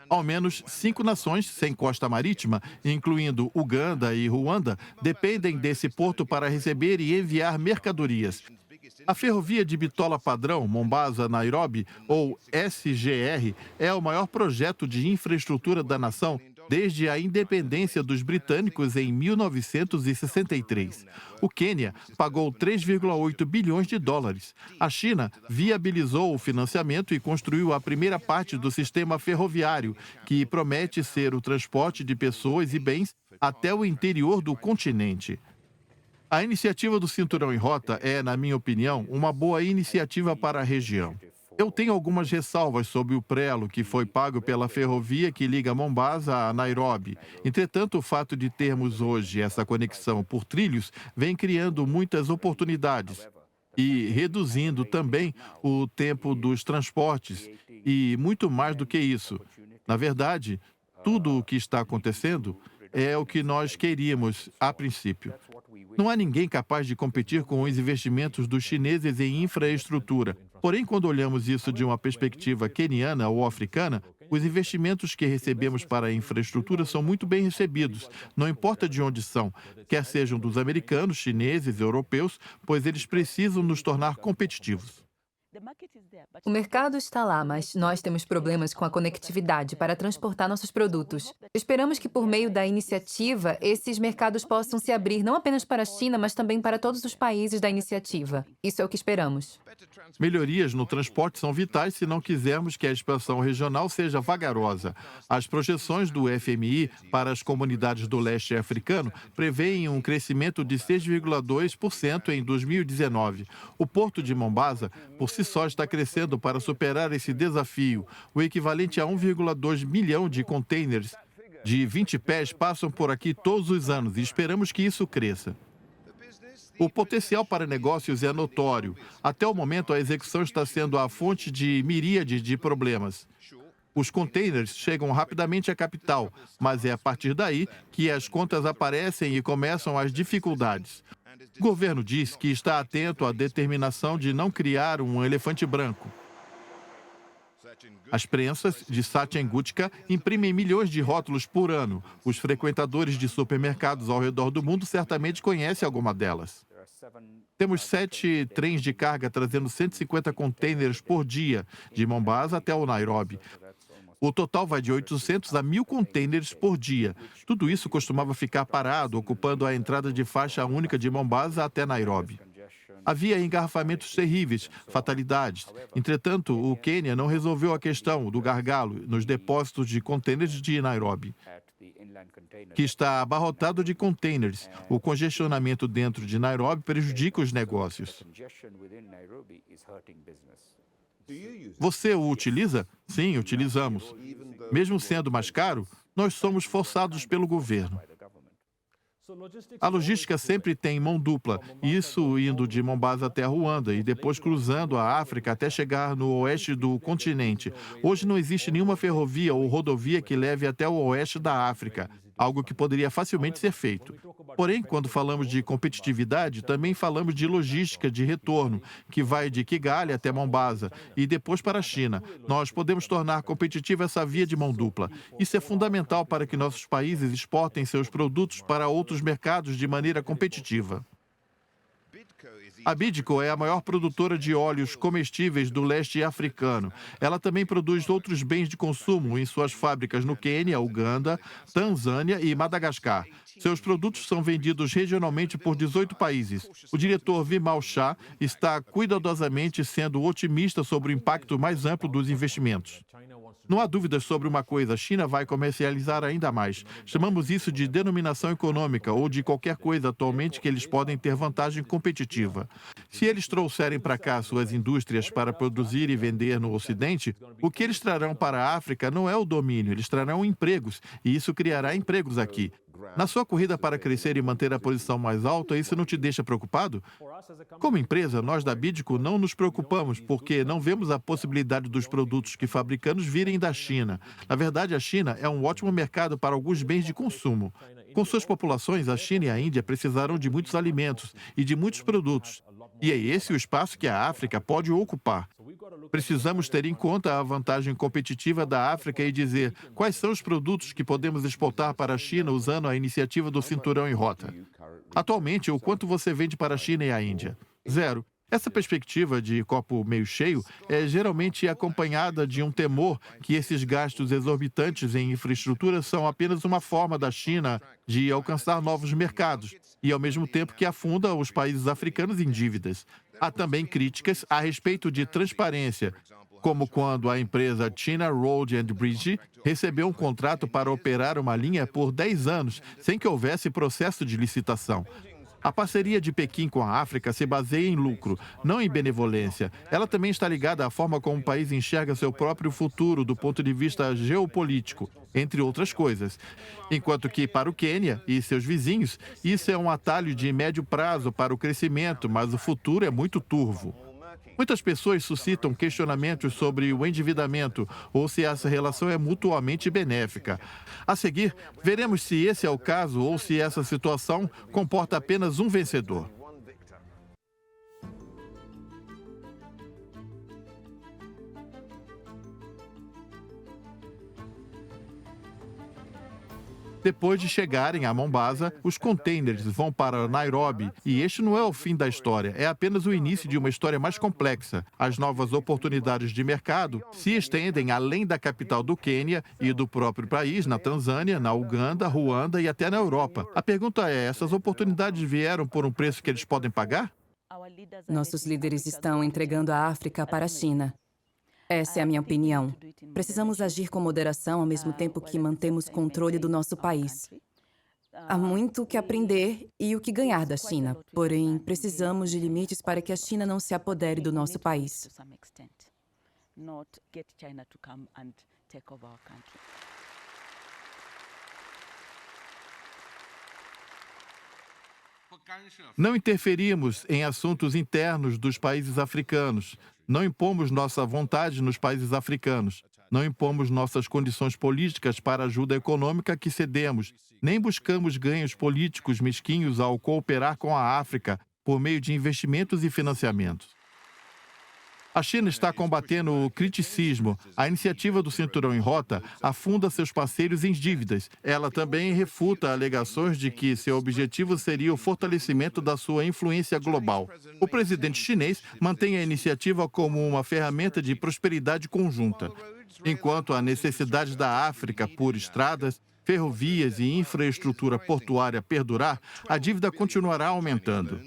Ao menos 5 nações sem costa marítima, incluindo Uganda e Ruanda, dependem desse porto para receber e enviar mercadorias. A ferrovia de bitola padrão Mombasa-Nairobi, ou SGR, é o maior projeto de infraestrutura da nação desde a independência dos britânicos em 1963. O Quênia pagou 3,8 bilhões de dólares. A China viabilizou o financiamento e construiu a primeira parte do sistema ferroviário, que promete ser o transporte de pessoas e bens até o interior do continente. A iniciativa do Cinturão em Rota é, na minha opinião, uma boa iniciativa para a região. Eu tenho algumas ressalvas sobre o prelo que foi pago pela ferrovia que liga Mombasa a Nairobi. Entretanto, o fato de termos hoje essa conexão por trilhos vem criando muitas oportunidades e reduzindo também o tempo dos transportes e muito mais do que isso. Na verdade, tudo o que está acontecendo é o que nós queríamos a princípio. Não há ninguém capaz de competir com os investimentos dos chineses em infraestrutura. Porém, quando olhamos isso de uma perspectiva queniana ou africana, os investimentos que recebemos para a infraestrutura são muito bem recebidos, não importa de onde são, quer sejam dos americanos, chineses, europeus, pois eles precisam nos tornar competitivos. O mercado está lá, mas nós temos problemas com a conectividade para transportar nossos produtos. Esperamos que, por meio da iniciativa, esses mercados possam se abrir não apenas para a China, mas também para todos os países da iniciativa. Isso é o que esperamos. Melhorias no transporte são vitais se não quisermos que a expansão regional seja vagarosa. As projeções do FMI para as comunidades do leste africano prevêem um crescimento de 6,2% em 2019. O porto de Mombasa, por si só, está crescendo para superar esse desafio. O equivalente a 1,2 milhão de containers de 20 pés passam por aqui todos os anos e esperamos que isso cresça. O potencial para negócios é notório. Até o momento, a execução está sendo a fonte de miríades de problemas. Os contêineres chegam rapidamente à capital, mas é a partir daí que as contas aparecem e começam as dificuldades. O governo diz que está atento à determinação de não criar um elefante branco. As prensas de Satyen Gutka imprimem milhões de rótulos por ano. Os frequentadores de supermercados ao redor do mundo certamente conhecem alguma delas. Temos 7 trens de carga trazendo 150 contêineres por dia, de Mombasa até o Nairobi. O total vai de 800 a 1.000 contêineres por dia. Tudo isso costumava ficar parado, ocupando a entrada de faixa única de Mombasa até Nairobi. Havia engarrafamentos terríveis, fatalidades. Entretanto, o Quênia não resolveu a questão do gargalo nos depósitos de contêineres de Nairobi, que está abarrotado de contêineres. O congestionamento dentro de Nairobi prejudica os negócios. Você o utiliza? Sim, utilizamos. Mesmo sendo mais caro, nós somos forçados pelo governo. A logística sempre tem mão dupla, isso indo de Mombasa até Ruanda e depois cruzando a África até chegar no oeste do continente. Hoje não existe nenhuma ferrovia ou rodovia que leve até o oeste da África, algo que poderia facilmente ser feito. Porém, quando falamos de competitividade, também falamos de logística de retorno, que vai de Kigali até Mombasa e depois para a China. Nós podemos tornar competitiva essa via de mão dupla. Isso é fundamental para que nossos países exportem seus produtos para outros mercados de maneira competitiva. A Bidco é a maior produtora de óleos comestíveis do leste africano. Ela também produz outros bens de consumo em suas fábricas no Quênia, Uganda, Tanzânia e Madagascar. Seus produtos são vendidos regionalmente por 18 países. O diretor Vimal Shah está cuidadosamente sendo otimista sobre o impacto mais amplo dos investimentos. Não há dúvidas sobre uma coisa, a China vai comercializar ainda mais. Chamamos isso de denominação econômica ou de qualquer coisa atualmente que eles podem ter vantagem competitiva. Se eles trouxerem para cá suas indústrias para produzir e vender no Ocidente, o que eles trarão para a África não é o domínio, eles trarão empregos, e isso criará empregos aqui. Na sua corrida para crescer e manter a posição mais alta, isso não te deixa preocupado? Como empresa, nós da Bidco não nos preocupamos porque não vemos a possibilidade dos produtos que fabricamos virem da China. Na verdade, a China é um ótimo mercado para alguns bens de consumo. Com suas populações, a China e a Índia precisarão de muitos alimentos e de muitos produtos. E é esse o espaço que a África pode ocupar. Precisamos ter em conta a vantagem competitiva da África e dizer quais são os produtos que podemos exportar para a China usando a iniciativa do Cinturão em Rota. Atualmente, o quanto você vende para a China e a Índia? 0. Essa perspectiva de copo meio cheio é geralmente acompanhada de um temor que esses gastos exorbitantes em infraestrutura são apenas uma forma da China de alcançar novos mercados e, ao mesmo tempo, que afunda os países africanos em dívidas. Há também críticas a respeito de transparência, como quando a empresa China Road and Bridge recebeu um contrato para operar uma linha por 10 anos, sem que houvesse processo de licitação. A parceria de Pequim com a África se baseia em lucro, não em benevolência. Ela também está ligada à forma como o país enxerga seu próprio futuro do ponto de vista geopolítico, entre outras coisas. Enquanto que, para o Quênia e seus vizinhos, isso é um atalho de médio prazo para o crescimento, mas o futuro é muito turvo. Muitas pessoas suscitam questionamentos sobre o endividamento ou se essa relação é mutuamente benéfica. A seguir, veremos se esse é o caso ou se essa situação comporta apenas um vencedor. Depois de chegarem a Mombasa, os contêineres vão para Nairobi e este não é o fim da história, é apenas o início de uma história mais complexa. As novas oportunidades de mercado se estendem além da capital do Quênia e do próprio país, na Tanzânia, na Uganda, Ruanda e até na Europa. A pergunta é, essas oportunidades vieram por um preço que eles podem pagar? Nossos líderes estão entregando a África para a China. Essa é a minha opinião. Precisamos agir com moderação ao mesmo tempo que mantemos controle do nosso país. Há muito o que aprender e o que ganhar da China, porém, precisamos de limites para que a China não se apodere do nosso país. Não interferimos em assuntos internos dos países africanos. Não impomos nossa vontade nos países africanos. Não impomos nossas condições políticas para a ajuda econômica que cedemos, nem buscamos ganhos políticos mesquinhos ao cooperar com a África por meio de investimentos e financiamentos. A China está combatendo o criticismo. A iniciativa do Cinturão em Rota afunda seus parceiros em dívidas. Ela também refuta alegações de que seu objetivo seria o fortalecimento da sua influência global. O presidente chinês mantém a iniciativa como uma ferramenta de prosperidade conjunta. Enquanto a necessidade da África por estradas, ferrovias e infraestrutura portuária perdurar, a dívida continuará aumentando.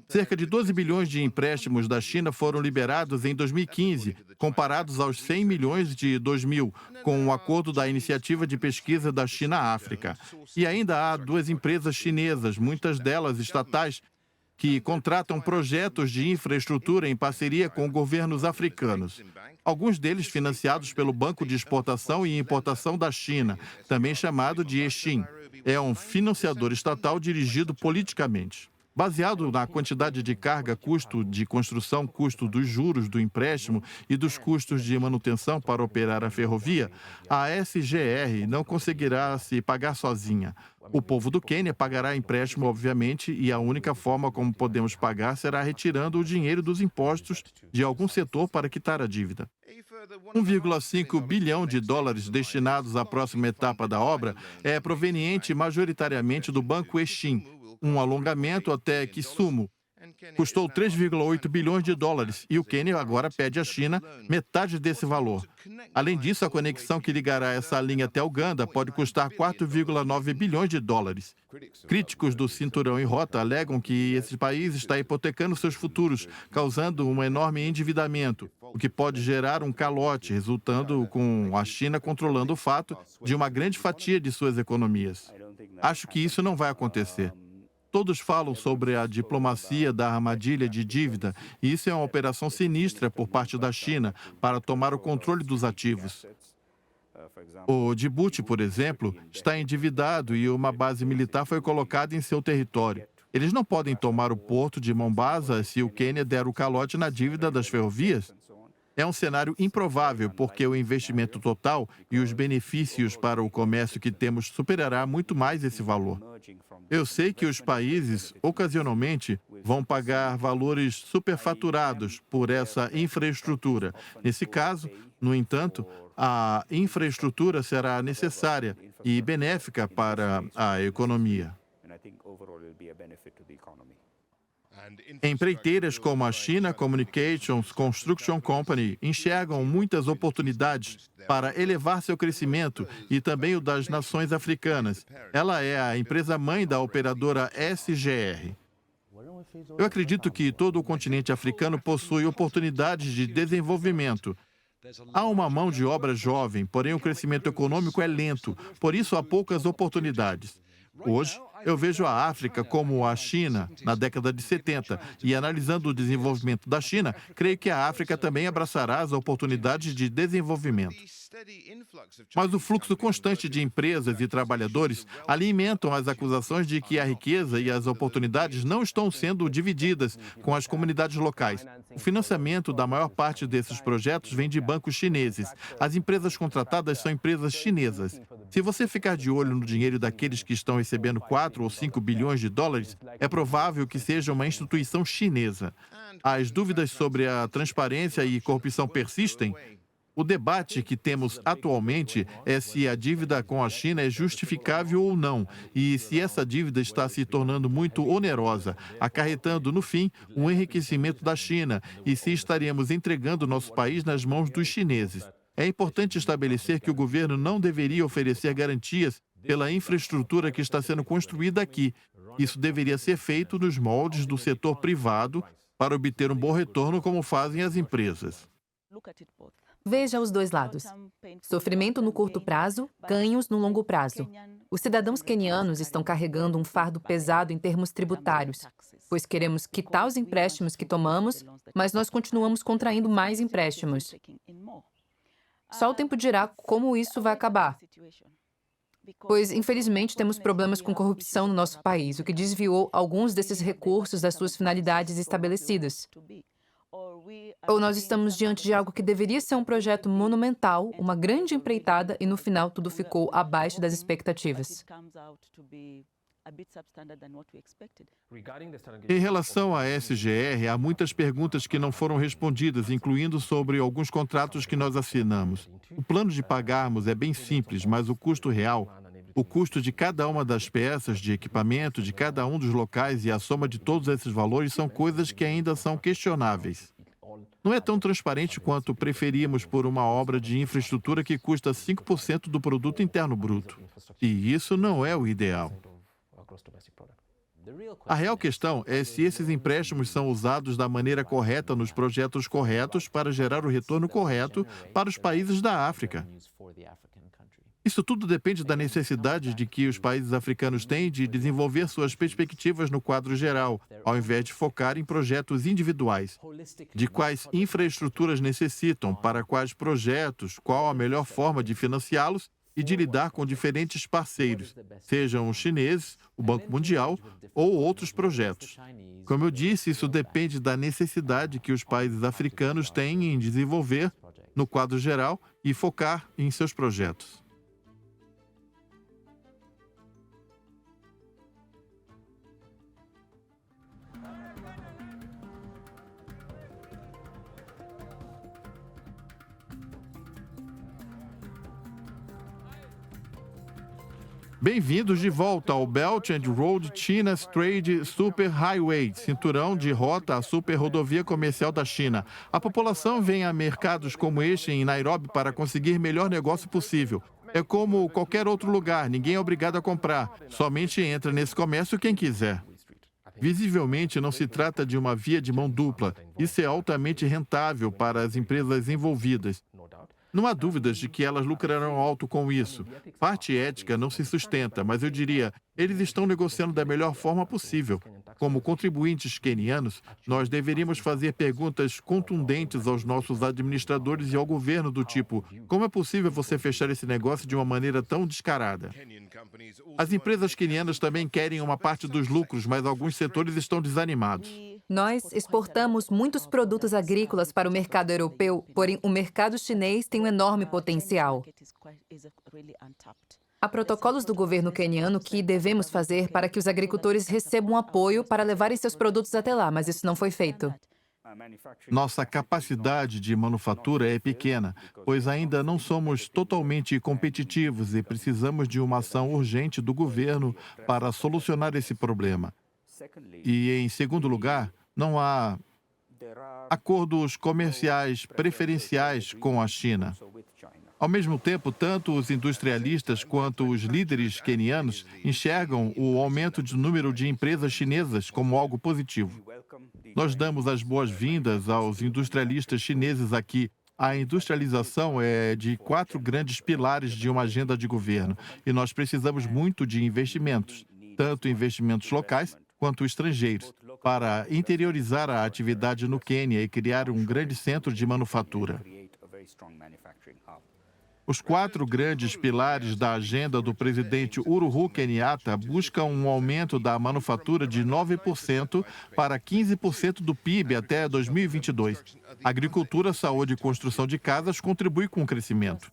Cerca de 12 bilhões de empréstimos da China foram liberados em 2015, comparados aos 100 milhões de 2000, com o acordo da Iniciativa de Pesquisa da China-África. E ainda há 2 empresas chinesas, muitas delas estatais, que contratam projetos de infraestrutura em parceria com governos africanos. Alguns deles financiados pelo Banco de Exportação e Importação da China, também chamado de Exim. É um financiador estatal dirigido politicamente. Baseado na quantidade de carga, custo de construção, custo dos juros do empréstimo e dos custos de manutenção para operar a ferrovia, a SGR não conseguirá se pagar sozinha. O povo do Quênia pagará empréstimo, obviamente, e a única forma como podemos pagar será retirando o dinheiro dos impostos de algum setor para quitar a dívida. 1,5 bilhão de dólares destinados à próxima etapa da obra é proveniente majoritariamente do Banco Exim, um alongamento até Kisumu. Custou 3,8 bilhões de dólares e o Quênia agora pede à China metade desse valor. Além disso, a conexão que ligará essa linha até Uganda pode custar 4,9 bilhões de dólares. Críticos do Cinturão em Rota alegam que esse país está hipotecando seus futuros, causando um enorme endividamento, o que pode gerar um calote, resultando com a China controlando o fato de uma grande fatia de suas economias. Acho que isso não vai acontecer. Todos falam sobre a diplomacia da armadilha de dívida, e isso é uma operação sinistra por parte da China para tomar o controle dos ativos. O Djibouti, por exemplo, está endividado e uma base militar foi colocada em seu território. Eles não podem tomar o porto de Mombasa se o Quênia der o calote na dívida das ferrovias. É um cenário improvável, porque o investimento total e os benefícios para o comércio que temos superará muito mais esse valor. Eu sei que os países, ocasionalmente, vão pagar valores superfaturados por essa infraestrutura. Nesse caso, no entanto, a infraestrutura será necessária e benéfica para a economia. Empreiteiras como a China Communications Construction Company enxergam muitas oportunidades para elevar seu crescimento e também o das nações africanas. Ela é a empresa-mãe da operadora SGR. Eu acredito que todo o continente africano possui oportunidades de desenvolvimento. Há uma mão de obra jovem, porém o crescimento econômico é lento, por isso há poucas oportunidades. Hoje, eu vejo a África como a China na década de 70 e, analisando o desenvolvimento da China, creio que a África também abraçará as oportunidades de desenvolvimento. Mas o fluxo constante de empresas e trabalhadores alimentam as acusações de que a riqueza e as oportunidades não estão sendo divididas com as comunidades locais. O financiamento da maior parte desses projetos vem de bancos chineses. As empresas contratadas são empresas chinesas. Se você ficar de olho no dinheiro daqueles que estão recebendo 4 ou 5 bilhões de dólares, é provável que seja uma instituição chinesa. As dúvidas sobre a transparência e corrupção persistem. O debate que temos atualmente é se a dívida com a China é justificável ou não, e se essa dívida está se tornando muito onerosa, acarretando, no fim, um enriquecimento da China, e se estaríamos entregando nosso país nas mãos dos chineses. É importante estabelecer que o governo não deveria oferecer garantias pela infraestrutura que está sendo construída aqui. Isso deveria ser feito nos moldes do setor privado para obter um bom retorno, como fazem as empresas. Veja os dois lados. Sofrimento no curto prazo, ganhos no longo prazo. Os cidadãos quenianos estão carregando um fardo pesado em termos tributários, pois queremos quitar os empréstimos que tomamos, mas nós continuamos contraindo mais empréstimos. Só o tempo dirá como isso vai acabar. Pois, infelizmente, temos problemas com corrupção no nosso país, o que desviou alguns desses recursos das suas finalidades estabelecidas. Ou nós estamos diante de algo que deveria ser um projeto monumental, uma grande empreitada, e no final tudo ficou abaixo das expectativas? Em relação à SGR, há muitas perguntas que não foram respondidas, incluindo sobre alguns contratos que nós assinamos. O plano de pagarmos é bem simples, mas o custo real, o custo de cada uma das peças de equipamento, de cada um dos locais e a soma de todos esses valores são coisas que ainda são questionáveis. Não é tão transparente quanto preferíamos por uma obra de infraestrutura que custa 5% do produto interno bruto. E isso não é o ideal. A real questão é se esses empréstimos são usados da maneira correta nos projetos corretos para gerar o retorno correto para os países da África. Isso tudo depende da necessidade de que os países africanos têm de desenvolver suas perspectivas no quadro geral, ao invés de focar em projetos individuais. De quais infraestruturas necessitam, para quais projetos, qual a melhor forma de financiá-los e de lidar com diferentes parceiros, sejam os chineses, o Banco Mundial ou outros projetos. Como eu disse, isso depende da necessidade que os países africanos têm em desenvolver no quadro geral e focar em seus projetos. Bem-vindos de volta ao Belt and Road China Trade Super Highway, cinturão de rota à super rodovia comercial da China. A população vem a mercados como este em Nairobi para conseguir melhor negócio possível. É como qualquer outro lugar, ninguém é obrigado a comprar. Somente entra nesse comércio quem quiser. Visivelmente, não se trata de uma via de mão dupla. Isso é altamente rentável para as empresas envolvidas. Não há dúvidas de que elas lucrarão alto com isso. Parte ética não se sustenta, mas eu diria, eles estão negociando da melhor forma possível. Como contribuintes quenianos, nós deveríamos fazer perguntas contundentes aos nossos administradores e ao governo do tipo, como é possível você fechar esse negócio de uma maneira tão descarada? As empresas quenianas também querem uma parte dos lucros, mas alguns setores estão desanimados. Nós exportamos muitos produtos agrícolas para o mercado europeu, porém o mercado chinês tem um enorme potencial. Há protocolos do governo queniano que devemos fazer para que os agricultores recebam apoio para levarem seus produtos até lá, mas isso não foi feito. Nossa capacidade de manufatura é pequena, pois ainda não somos totalmente competitivos e precisamos de uma ação urgente do governo para solucionar esse problema. E, em segundo lugar, não há acordos comerciais preferenciais com a China. Ao mesmo tempo, tanto os industrialistas quanto os líderes quenianos enxergam o aumento do número de empresas chinesas como algo positivo. Nós damos as boas-vindas aos industrialistas chineses aqui. A industrialização é de 4 grandes pilares de uma agenda de governo e nós precisamos muito de investimentos, tanto investimentos locais quanto estrangeiros, para interiorizar a atividade no Quênia e criar um grande centro de manufatura. Os 4 grandes pilares da agenda do presidente Uhuru Kenyatta buscam um aumento da manufatura de 9% para 15% do PIB até 2022. Agricultura, saúde e construção de casas contribuem com o crescimento.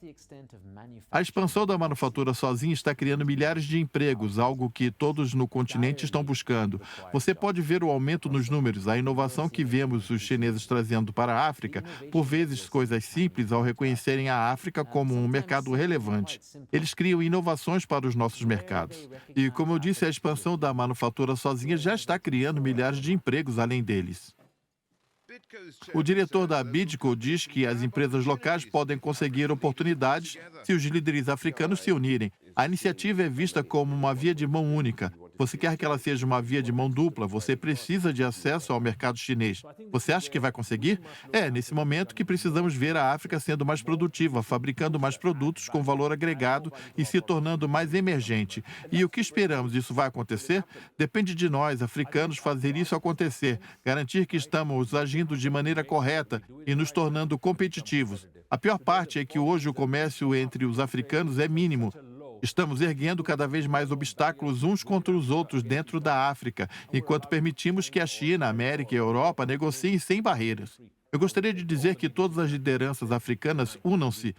A expansão da manufatura sozinha está criando milhares de empregos, algo que todos no continente estão buscando. Você pode ver o aumento nos números, a inovação que vemos os chineses trazendo para a África, por vezes coisas simples ao reconhecerem a África como um mercado relevante. Eles criam inovações para os nossos mercados. E, como eu disse, a expansão da manufatura sozinha já está criando milhares de empregos além deles. O diretor da Bidco diz que as empresas locais podem conseguir oportunidades se os líderes africanos se unirem. A iniciativa é vista como uma via de mão única. Você quer que ela seja uma via de mão dupla, você precisa de acesso ao mercado chinês. Você acha que vai conseguir? É nesse momento que precisamos ver a África sendo mais produtiva, fabricando mais produtos com valor agregado e se tornando mais emergente. E o que esperamos isso vai acontecer? Depende de nós, africanos, fazer isso acontecer, garantir que estamos agindo de maneira correta e nos tornando competitivos. A pior parte é que hoje o comércio entre os africanos é mínimo. Estamos erguendo cada vez mais obstáculos uns contra os outros dentro da África, enquanto permitimos que a China, a América e a Europa negociem sem barreiras. Eu gostaria de dizer que todas as lideranças africanas unam-se,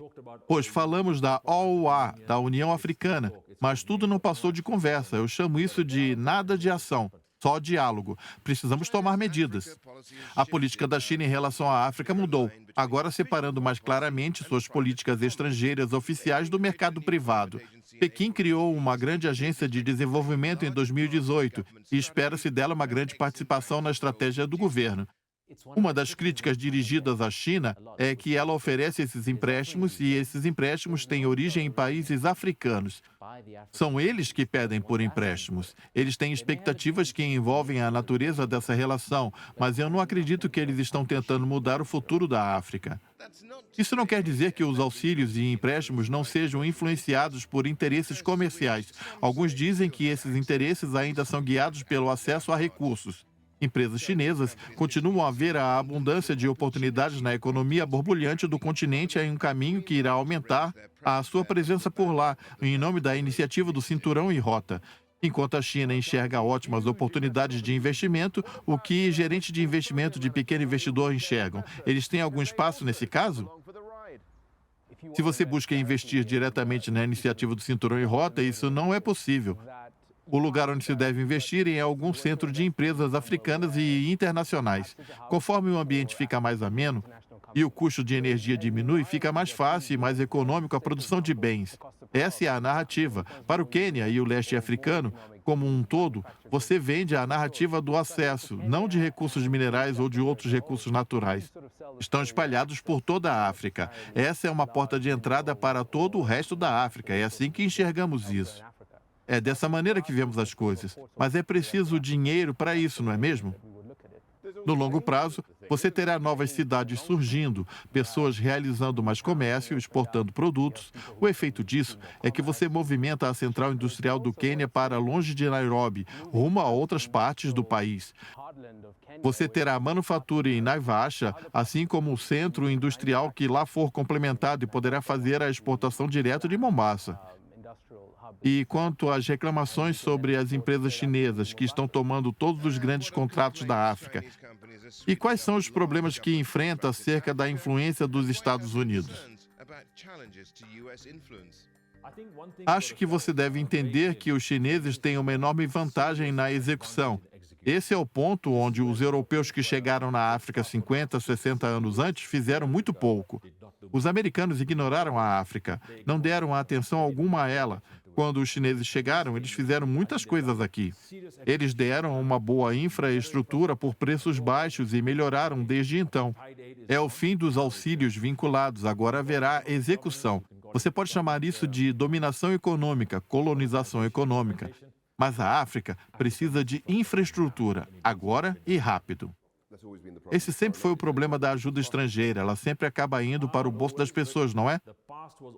pois falamos da OUA, da União Africana, mas tudo não passou de conversa. Eu chamo isso de nada de ação, só diálogo. Precisamos tomar medidas. A política da China em relação à África mudou, agora separando mais claramente suas políticas estrangeiras oficiais do mercado privado. Pequim criou uma grande agência de desenvolvimento em 2018 e espera-se dela uma grande participação na estratégia do governo. Uma das críticas dirigidas à China é que ela oferece esses empréstimos e esses empréstimos têm origem em países africanos. São eles que pedem por empréstimos. Eles têm expectativas que envolvem a natureza dessa relação, mas eu não acredito que eles estão tentando mudar o futuro da África. Isso não quer dizer que os auxílios e empréstimos não sejam influenciados por interesses comerciais. Alguns dizem que esses interesses ainda são guiados pelo acesso a recursos. Empresas chinesas continuam a ver a abundância de oportunidades na economia borbulhante do continente em um caminho que irá aumentar a sua presença por lá, em nome da iniciativa do Cinturão e Rota. Enquanto a China enxerga ótimas oportunidades de investimento, o que gerentes de investimento de pequeno investidor enxergam? Eles têm algum espaço nesse caso? Se você busca investir diretamente na iniciativa do Cinturão e Rota, isso não é possível. O lugar onde se deve investir é em algum centro de empresas africanas e internacionais. Conforme o ambiente fica mais ameno e o custo de energia diminui, fica mais fácil e mais econômico a produção de bens. Essa é a narrativa. Para o Quênia e o leste africano, como um todo, você vende a narrativa do acesso, não de recursos minerais ou de outros recursos naturais. Estão espalhados por toda a África. Essa é uma porta de entrada para todo o resto da África. É assim que enxergamos isso. É dessa maneira que vemos as coisas. Mas é preciso dinheiro para isso, não é mesmo? No longo prazo, você terá novas cidades surgindo, pessoas realizando mais comércio, exportando produtos. O efeito disso é que você movimenta a central industrial do Quênia para longe de Nairobi, rumo a outras partes do país. Você terá a manufatura em Naivasha, assim como o centro industrial que lá for complementado e poderá fazer a exportação direto de Mombasa. E quanto às reclamações sobre as empresas chinesas que estão tomando todos os grandes contratos da África, e quais são os problemas que enfrenta acerca da influência dos Estados Unidos? Acho que você deve entender que os chineses têm uma enorme vantagem na execução. Esse é o ponto onde os europeus que chegaram na África 50, 60 anos antes fizeram muito pouco. Os americanos ignoraram a África, não deram atenção alguma a ela. Quando os chineses chegaram, eles fizeram muitas coisas aqui. Eles deram uma boa infraestrutura por preços baixos e melhoraram desde então. É o fim dos auxílios vinculados, agora haverá execução. Você pode chamar isso de dominação econômica, colonização econômica. Mas a África precisa de infraestrutura, agora e rápido. Esse sempre foi o problema da ajuda estrangeira, ela sempre acaba indo para o bolso das pessoas, não é?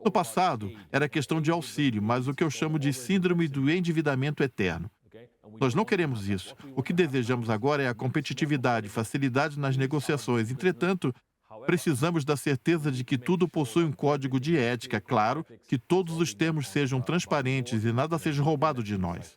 No passado, era questão de auxílio, mas o que eu chamo de síndrome do endividamento eterno. Nós não queremos isso. O que desejamos agora é a competitividade, facilidade nas negociações. Entretanto, precisamos da certeza de que tudo possui um código de ética, claro, que todos os termos sejam transparentes e nada seja roubado de nós.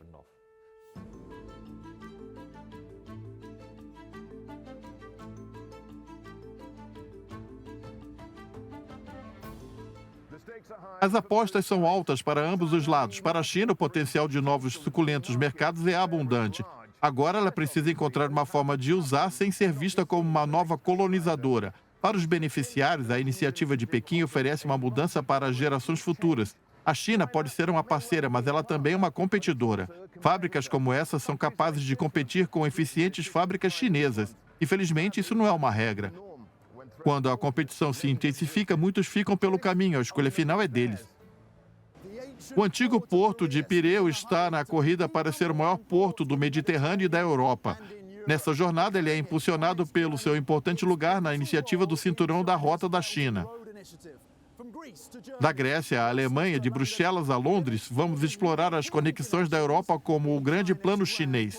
As apostas são altas para ambos os lados. Para a China, o potencial de novos suculentos mercados é abundante. Agora ela precisa encontrar uma forma de usar sem ser vista como uma nova colonizadora. Para os beneficiários, a iniciativa de Pequim oferece uma mudança para as gerações futuras. A China pode ser uma parceira, mas ela também é uma competidora. Fábricas como essa são capazes de competir com eficientes fábricas chinesas. Infelizmente, isso não é uma regra. Quando a competição se intensifica, muitos ficam pelo caminho, a escolha final é deles. O antigo porto de Pireu está na corrida para ser o maior porto do Mediterrâneo e da Europa. Nessa jornada, ele é impulsionado pelo seu importante lugar na iniciativa do Cinturão da Rota da China. Da Grécia à Alemanha, de Bruxelas a Londres, vamos explorar as conexões da Europa como o grande plano chinês.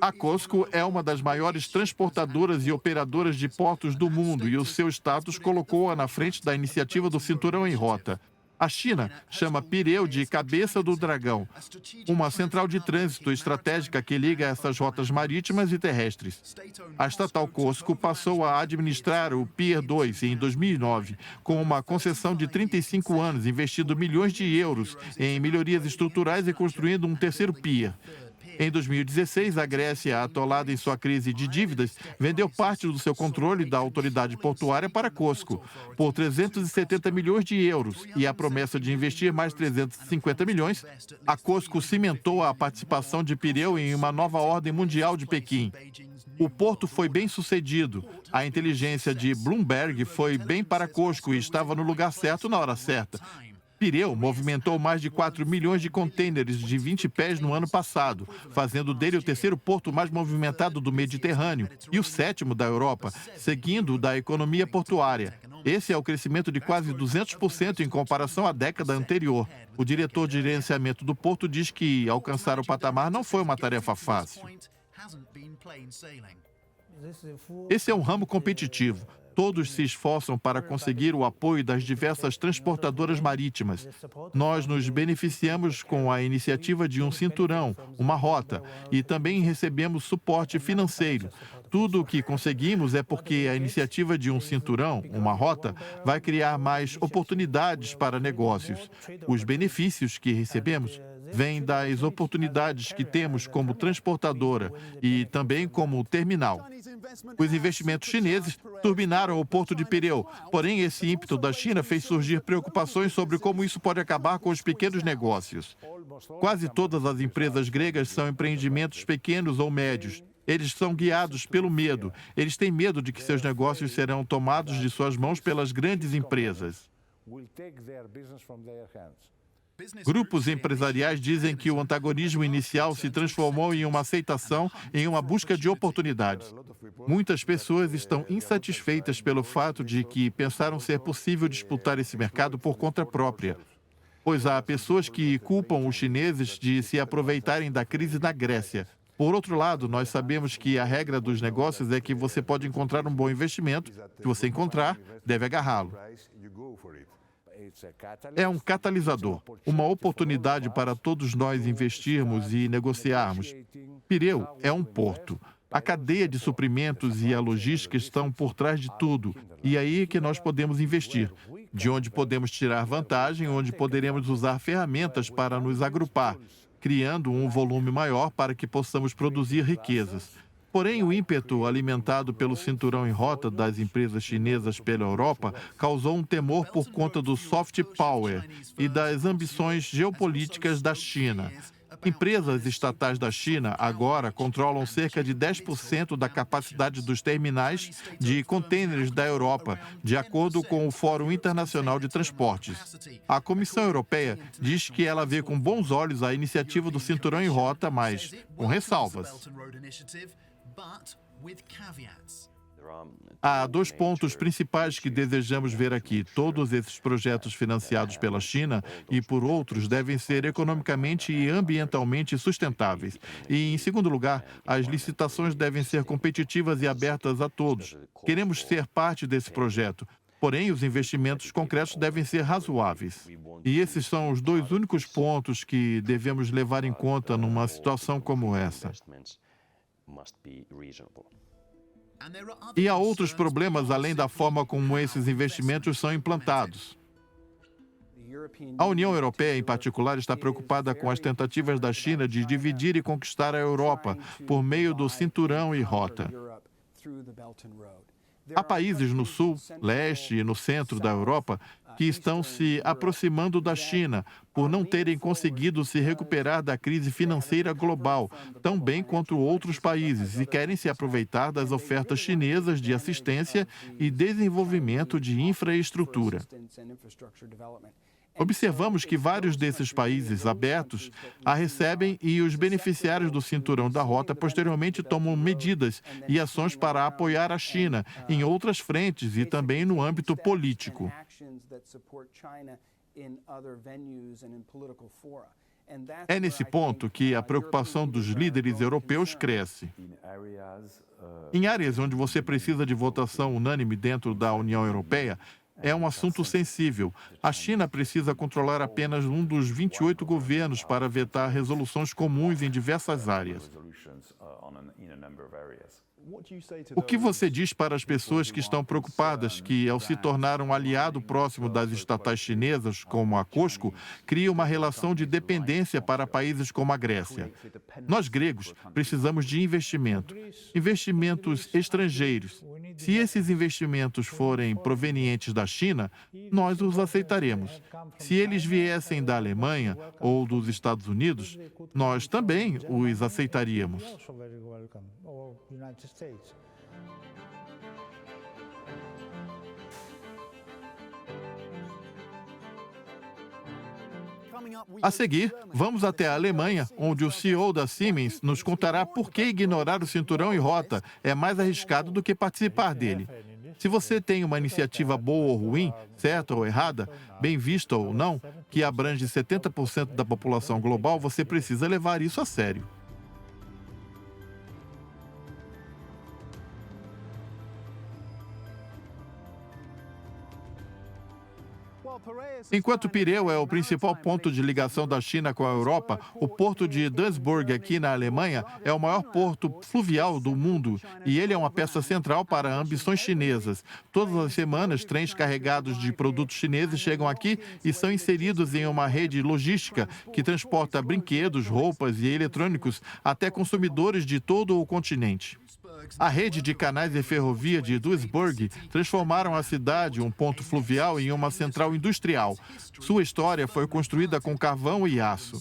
A COSCO é uma das maiores transportadoras e operadoras de portos do mundo e o seu status colocou-a na frente da iniciativa do Cinturão em Rota. A China chama Pireu de cabeça do dragão, uma central de trânsito estratégica que liga essas rotas marítimas e terrestres. A estatal COSCO passou a administrar o Pier 2 em 2009, com uma concessão de 35 anos, investindo milhões de euros em melhorias estruturais e construindo um terceiro pier. Em 2016, a Grécia, atolada em sua crise de dívidas, vendeu parte do seu controle da autoridade portuária para a COSCO, por 370 milhões de euros, e a promessa de investir mais 350 milhões, a COSCO cimentou a participação de Pireu em uma nova ordem mundial de Pequim. O porto foi bem sucedido. A inteligência de Bloomberg foi bem para a COSCO e estava no lugar certo na hora certa. Pireu movimentou mais de 4 milhões de contêineres de 20 pés no ano passado, fazendo dele o terceiro porto mais movimentado do Mediterrâneo e o sétimo da Europa, seguindo o da economia portuária. Esse é o crescimento de quase 200% em comparação à década anterior. O diretor de gerenciamento do porto diz que alcançar o patamar não foi uma tarefa fácil. Esse é um ramo competitivo. Todos se esforçam para conseguir o apoio das diversas transportadoras marítimas. Nós nos beneficiamos com a iniciativa de um cinturão, uma rota, e também recebemos suporte financeiro. Tudo o que conseguimos é porque a iniciativa de um cinturão, uma rota, vai criar mais oportunidades para negócios. Os benefícios que recebemos vêm das oportunidades que temos como transportadora e também como terminal. Os investimentos chineses turbinaram o porto de Pireu, porém esse ímpeto da China fez surgir preocupações sobre como isso pode acabar com os pequenos negócios. Quase todas as empresas gregas são empreendimentos pequenos ou médios. Eles são guiados pelo medo. Eles têm medo de que seus negócios serão tomados de suas mãos pelas grandes empresas. Grupos empresariais dizem que o antagonismo inicial se transformou em uma aceitação, em uma busca de oportunidades. Muitas pessoas estão insatisfeitas pelo fato de que pensaram ser possível disputar esse mercado por conta própria, pois há pessoas que culpam os chineses de se aproveitarem da crise na Grécia. Por outro lado, nós sabemos que a regra dos negócios é que você pode encontrar um bom investimento. Se você encontrar, deve agarrá-lo. É um catalisador, uma oportunidade para todos nós investirmos e negociarmos. Pireu é um porto. A cadeia de suprimentos e a logística estão por trás de tudo. E aí é que nós podemos investir, de onde podemos tirar vantagem, onde poderemos usar ferramentas para nos agrupar, criando um volume maior para que possamos produzir riquezas. Porém, o ímpeto alimentado pelo cinturão em rota das empresas chinesas pela Europa causou um temor por conta do soft power e das ambições geopolíticas da China. Empresas estatais da China agora controlam cerca de 10% da capacidade dos terminais de contêineres da Europa, de acordo com o Fórum Internacional de Transportes. A Comissão Europeia diz que ela vê com bons olhos a iniciativa do cinturão em rota, mas com ressalvas. Há dois pontos principais que desejamos ver aqui. Todos esses projetos financiados pela China e por outros devem ser economicamente e ambientalmente sustentáveis. E, em segundo lugar, as licitações devem ser competitivas e abertas a todos. Queremos ser parte desse projeto. Porém, os investimentos concretos devem ser razoáveis. E esses são os dois únicos pontos que devemos levar em conta numa situação como essa. E há outros problemas além da forma como esses investimentos são implantados. A União Europeia, em particular, está preocupada com as tentativas da China de dividir e conquistar a Europa por meio do cinturão e rota. Há países no sul, leste e no centro da Europa que estão se aproximando da China por não terem conseguido se recuperar da crise financeira global, tão bem quanto outros países, e querem se aproveitar das ofertas chinesas de assistência e desenvolvimento de infraestrutura. Observamos que vários desses países abertos a recebem e os beneficiários do cinturão da rota posteriormente tomam medidas e ações para apoiar a China em outras frentes e também no âmbito político. É nesse ponto que a preocupação dos líderes europeus cresce. Em áreas onde você precisa de votação unânime dentro da União Europeia, é um assunto sensível. A China precisa controlar apenas um dos 28 governos para vetar resoluções comuns em diversas áreas. O que você diz para as pessoas que estão preocupadas que, ao se tornar um aliado próximo das estatais chinesas, como a COSCO, cria uma relação de dependência para países como a Grécia? Nós, gregos, precisamos de investimentos estrangeiros. Se esses investimentos forem provenientes da China, nós os aceitaremos. Se eles viessem da Alemanha ou dos Estados Unidos, nós também os aceitaríamos. A seguir, vamos até a Alemanha, onde o CEO da Siemens nos contará por que ignorar o cinturão e rota é mais arriscado do que participar dele. Se você tem uma iniciativa boa ou ruim, certa ou errada, bem vista ou não, que abrange 70% da população global, você precisa levar isso a sério. Enquanto Pireu é o principal ponto de ligação da China com a Europa, o porto de Duisburg, aqui na Alemanha, é o maior porto fluvial do mundo e ele é uma peça central para ambições chinesas. Todas as semanas, trens carregados de produtos chineses chegam aqui e são inseridos em uma rede logística que transporta brinquedos, roupas e eletrônicos até consumidores de todo o continente. A rede de canais e ferrovia de Duisburg transformaram a cidade, um ponto fluvial, em uma central industrial. Sua história foi construída com carvão e aço.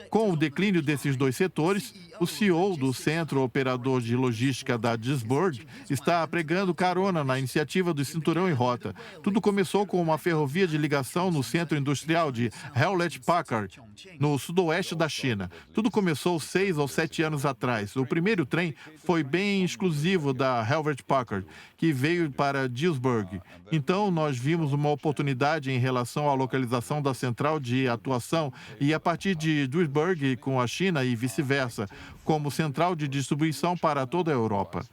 Com o declínio desses dois setores, o CEO do Centro Operador de Logística da Duisburg está pregando carona na iniciativa do Cinturão e Rota. Tudo começou com uma ferrovia de ligação no centro industrial de Hewlett-Packard, no sudoeste da China. Tudo começou 6 ou 7 anos atrás. O primeiro trem foi bem exclusivo da Hewlett-Packard, que veio para Duisburg. Então, nós vimos uma oportunidade em relação à localização da central de atuação e, a partir de Duisburg com a China e vice-versa, como central de distribuição para toda a Europa.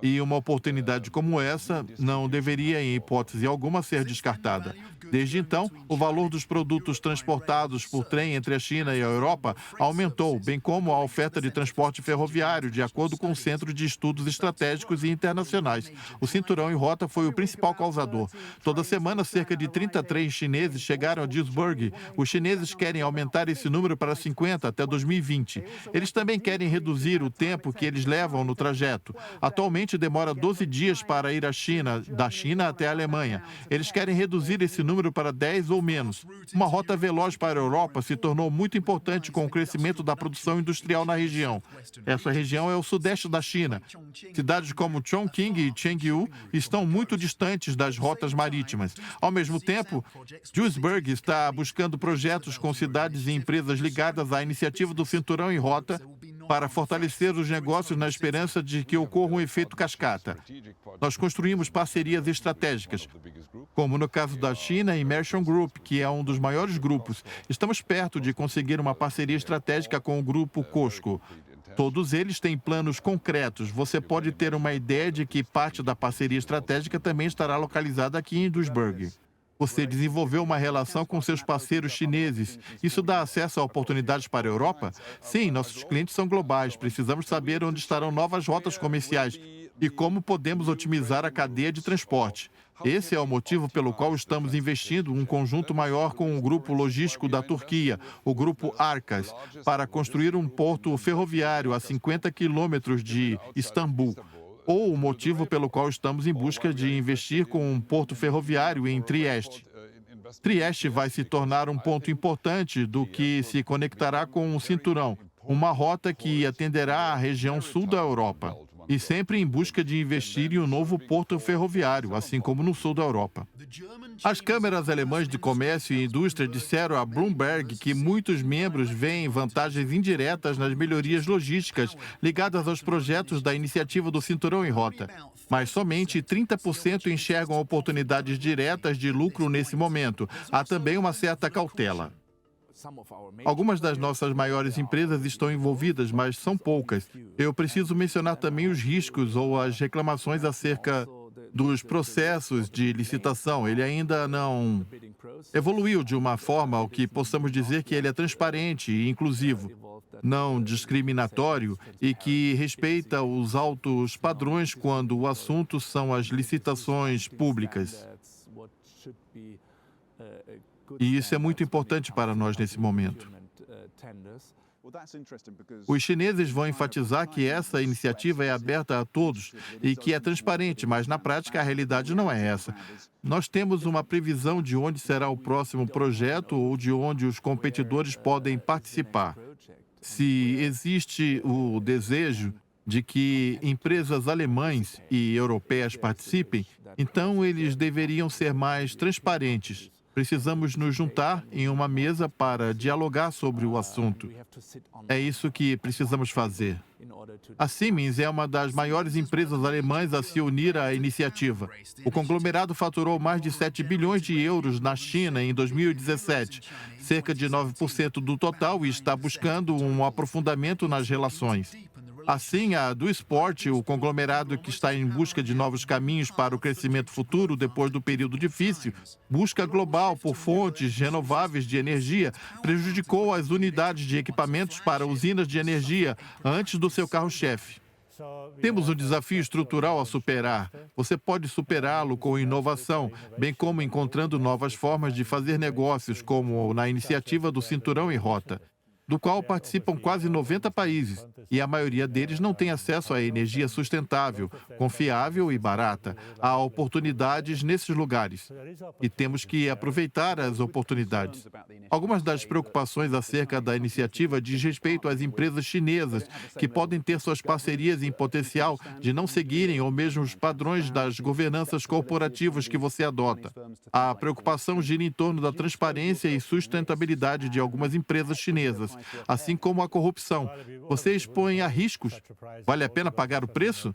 E uma oportunidade como essa não deveria, em hipótese alguma, ser descartada. Desde então, o valor dos produtos transportados por trem entre a China e a Europa aumentou, bem como a oferta de transporte ferroviário, de acordo com o Centro de Estudos Estratégicos e Internacionais. O cinturão e rota foi o principal causador. Toda semana, cerca de 30 trens chineses chegaram a Duisburg. Os chineses querem aumentar esse número para 50 até 2020. Eles também querem reduzir o tempo que eles levam no trajeto. Atualmente, demora 12 dias para ir à China, da China até a Alemanha. Eles querem reduzir esse número para 10 ou menos. Uma rota veloz para a Europa se tornou muito importante com o crescimento da produção industrial na região. Essa região é o sudeste da China. Cidades como Chongqing e Chengdu estão muito distantes das rotas marítimas. Ao mesmo tempo, Duisburg está buscando projetos com cidades e empresas ligadas à iniciativa do Cinturão e Rota para fortalecer os negócios na esperança de que ocorra um efeito cascata. Nós construímos parcerias estratégicas, como no caso da China e Merchant Group, que é um dos maiores grupos. Estamos perto de conseguir uma parceria estratégica com o grupo COSCO. Todos eles têm planos concretos. Você pode ter uma ideia de que parte da parceria estratégica também estará localizada aqui em Duisburg. Você desenvolveu uma relação com seus parceiros chineses. Isso dá acesso a oportunidades para a Europa? Sim, nossos clientes são globais. Precisamos saber onde estarão novas rotas comerciais e como podemos otimizar a cadeia de transporte. Esse é o motivo pelo qual estamos investindo um conjunto maior com o grupo logístico da Turquia, o grupo Arkas, para construir um porto ferroviário a 50 quilômetros de Istambul. Ou o motivo pelo qual estamos em busca de investir com um porto ferroviário em Trieste. Trieste vai se tornar um ponto importante do que se conectará com o cinturão, uma rota que atenderá a região sul da Europa. E sempre em busca de investir em um novo porto ferroviário, assim como no sul da Europa. As câmaras alemãs de comércio e indústria disseram a Bloomberg que muitos membros veem vantagens indiretas nas melhorias logísticas ligadas aos projetos da iniciativa do Cinturão e Rota. Mas somente 30% enxergam oportunidades diretas de lucro nesse momento. Há também uma certa cautela. Algumas das nossas maiores empresas estão envolvidas, mas são poucas. Eu preciso mencionar também os riscos ou as reclamações acerca dos processos de licitação. Ele ainda não evoluiu de uma forma ao que possamos dizer que ele é transparente e inclusivo, não discriminatório e que respeita os altos padrões quando o assunto são as licitações públicas. E isso é muito importante para nós nesse momento. Os chineses vão enfatizar que essa iniciativa é aberta a todos e que é transparente, mas na prática a realidade não é essa. Nós temos uma previsão de onde será o próximo projeto ou de onde os competidores podem participar. Se existe o desejo de que empresas alemãs e europeias participem, então eles deveriam ser mais transparentes. Precisamos nos juntar em uma mesa para dialogar sobre o assunto. É isso que precisamos fazer. A Siemens é uma das maiores empresas alemãs a se unir à iniciativa. O conglomerado faturou mais de 7 bilhões de euros na China em 2017, cerca de 9% do total, e está buscando um aprofundamento nas relações. Assim, a do Sport, o conglomerado que está em busca de novos caminhos para o crescimento futuro depois do período difícil, busca global por fontes renováveis de energia, prejudicou as unidades de equipamentos para usinas de energia antes do seu carro-chefe. Temos um desafio estrutural a superar. Você pode superá-lo com inovação, bem como encontrando novas formas de fazer negócios, como na iniciativa do Cinturão e Rota, do qual participam quase 90 países, e a maioria deles não tem acesso à energia sustentável, confiável e barata. Há oportunidades nesses lugares, e temos que aproveitar as oportunidades. Algumas das preocupações acerca da iniciativa diz respeito às empresas chinesas, que podem ter suas parcerias em potencial de não seguirem ou mesmo os padrões das governanças corporativas que você adota. A preocupação gira em torno da transparência e sustentabilidade de algumas empresas chinesas, assim como a corrupção. Você expõe a riscos. Vale a pena pagar o preço?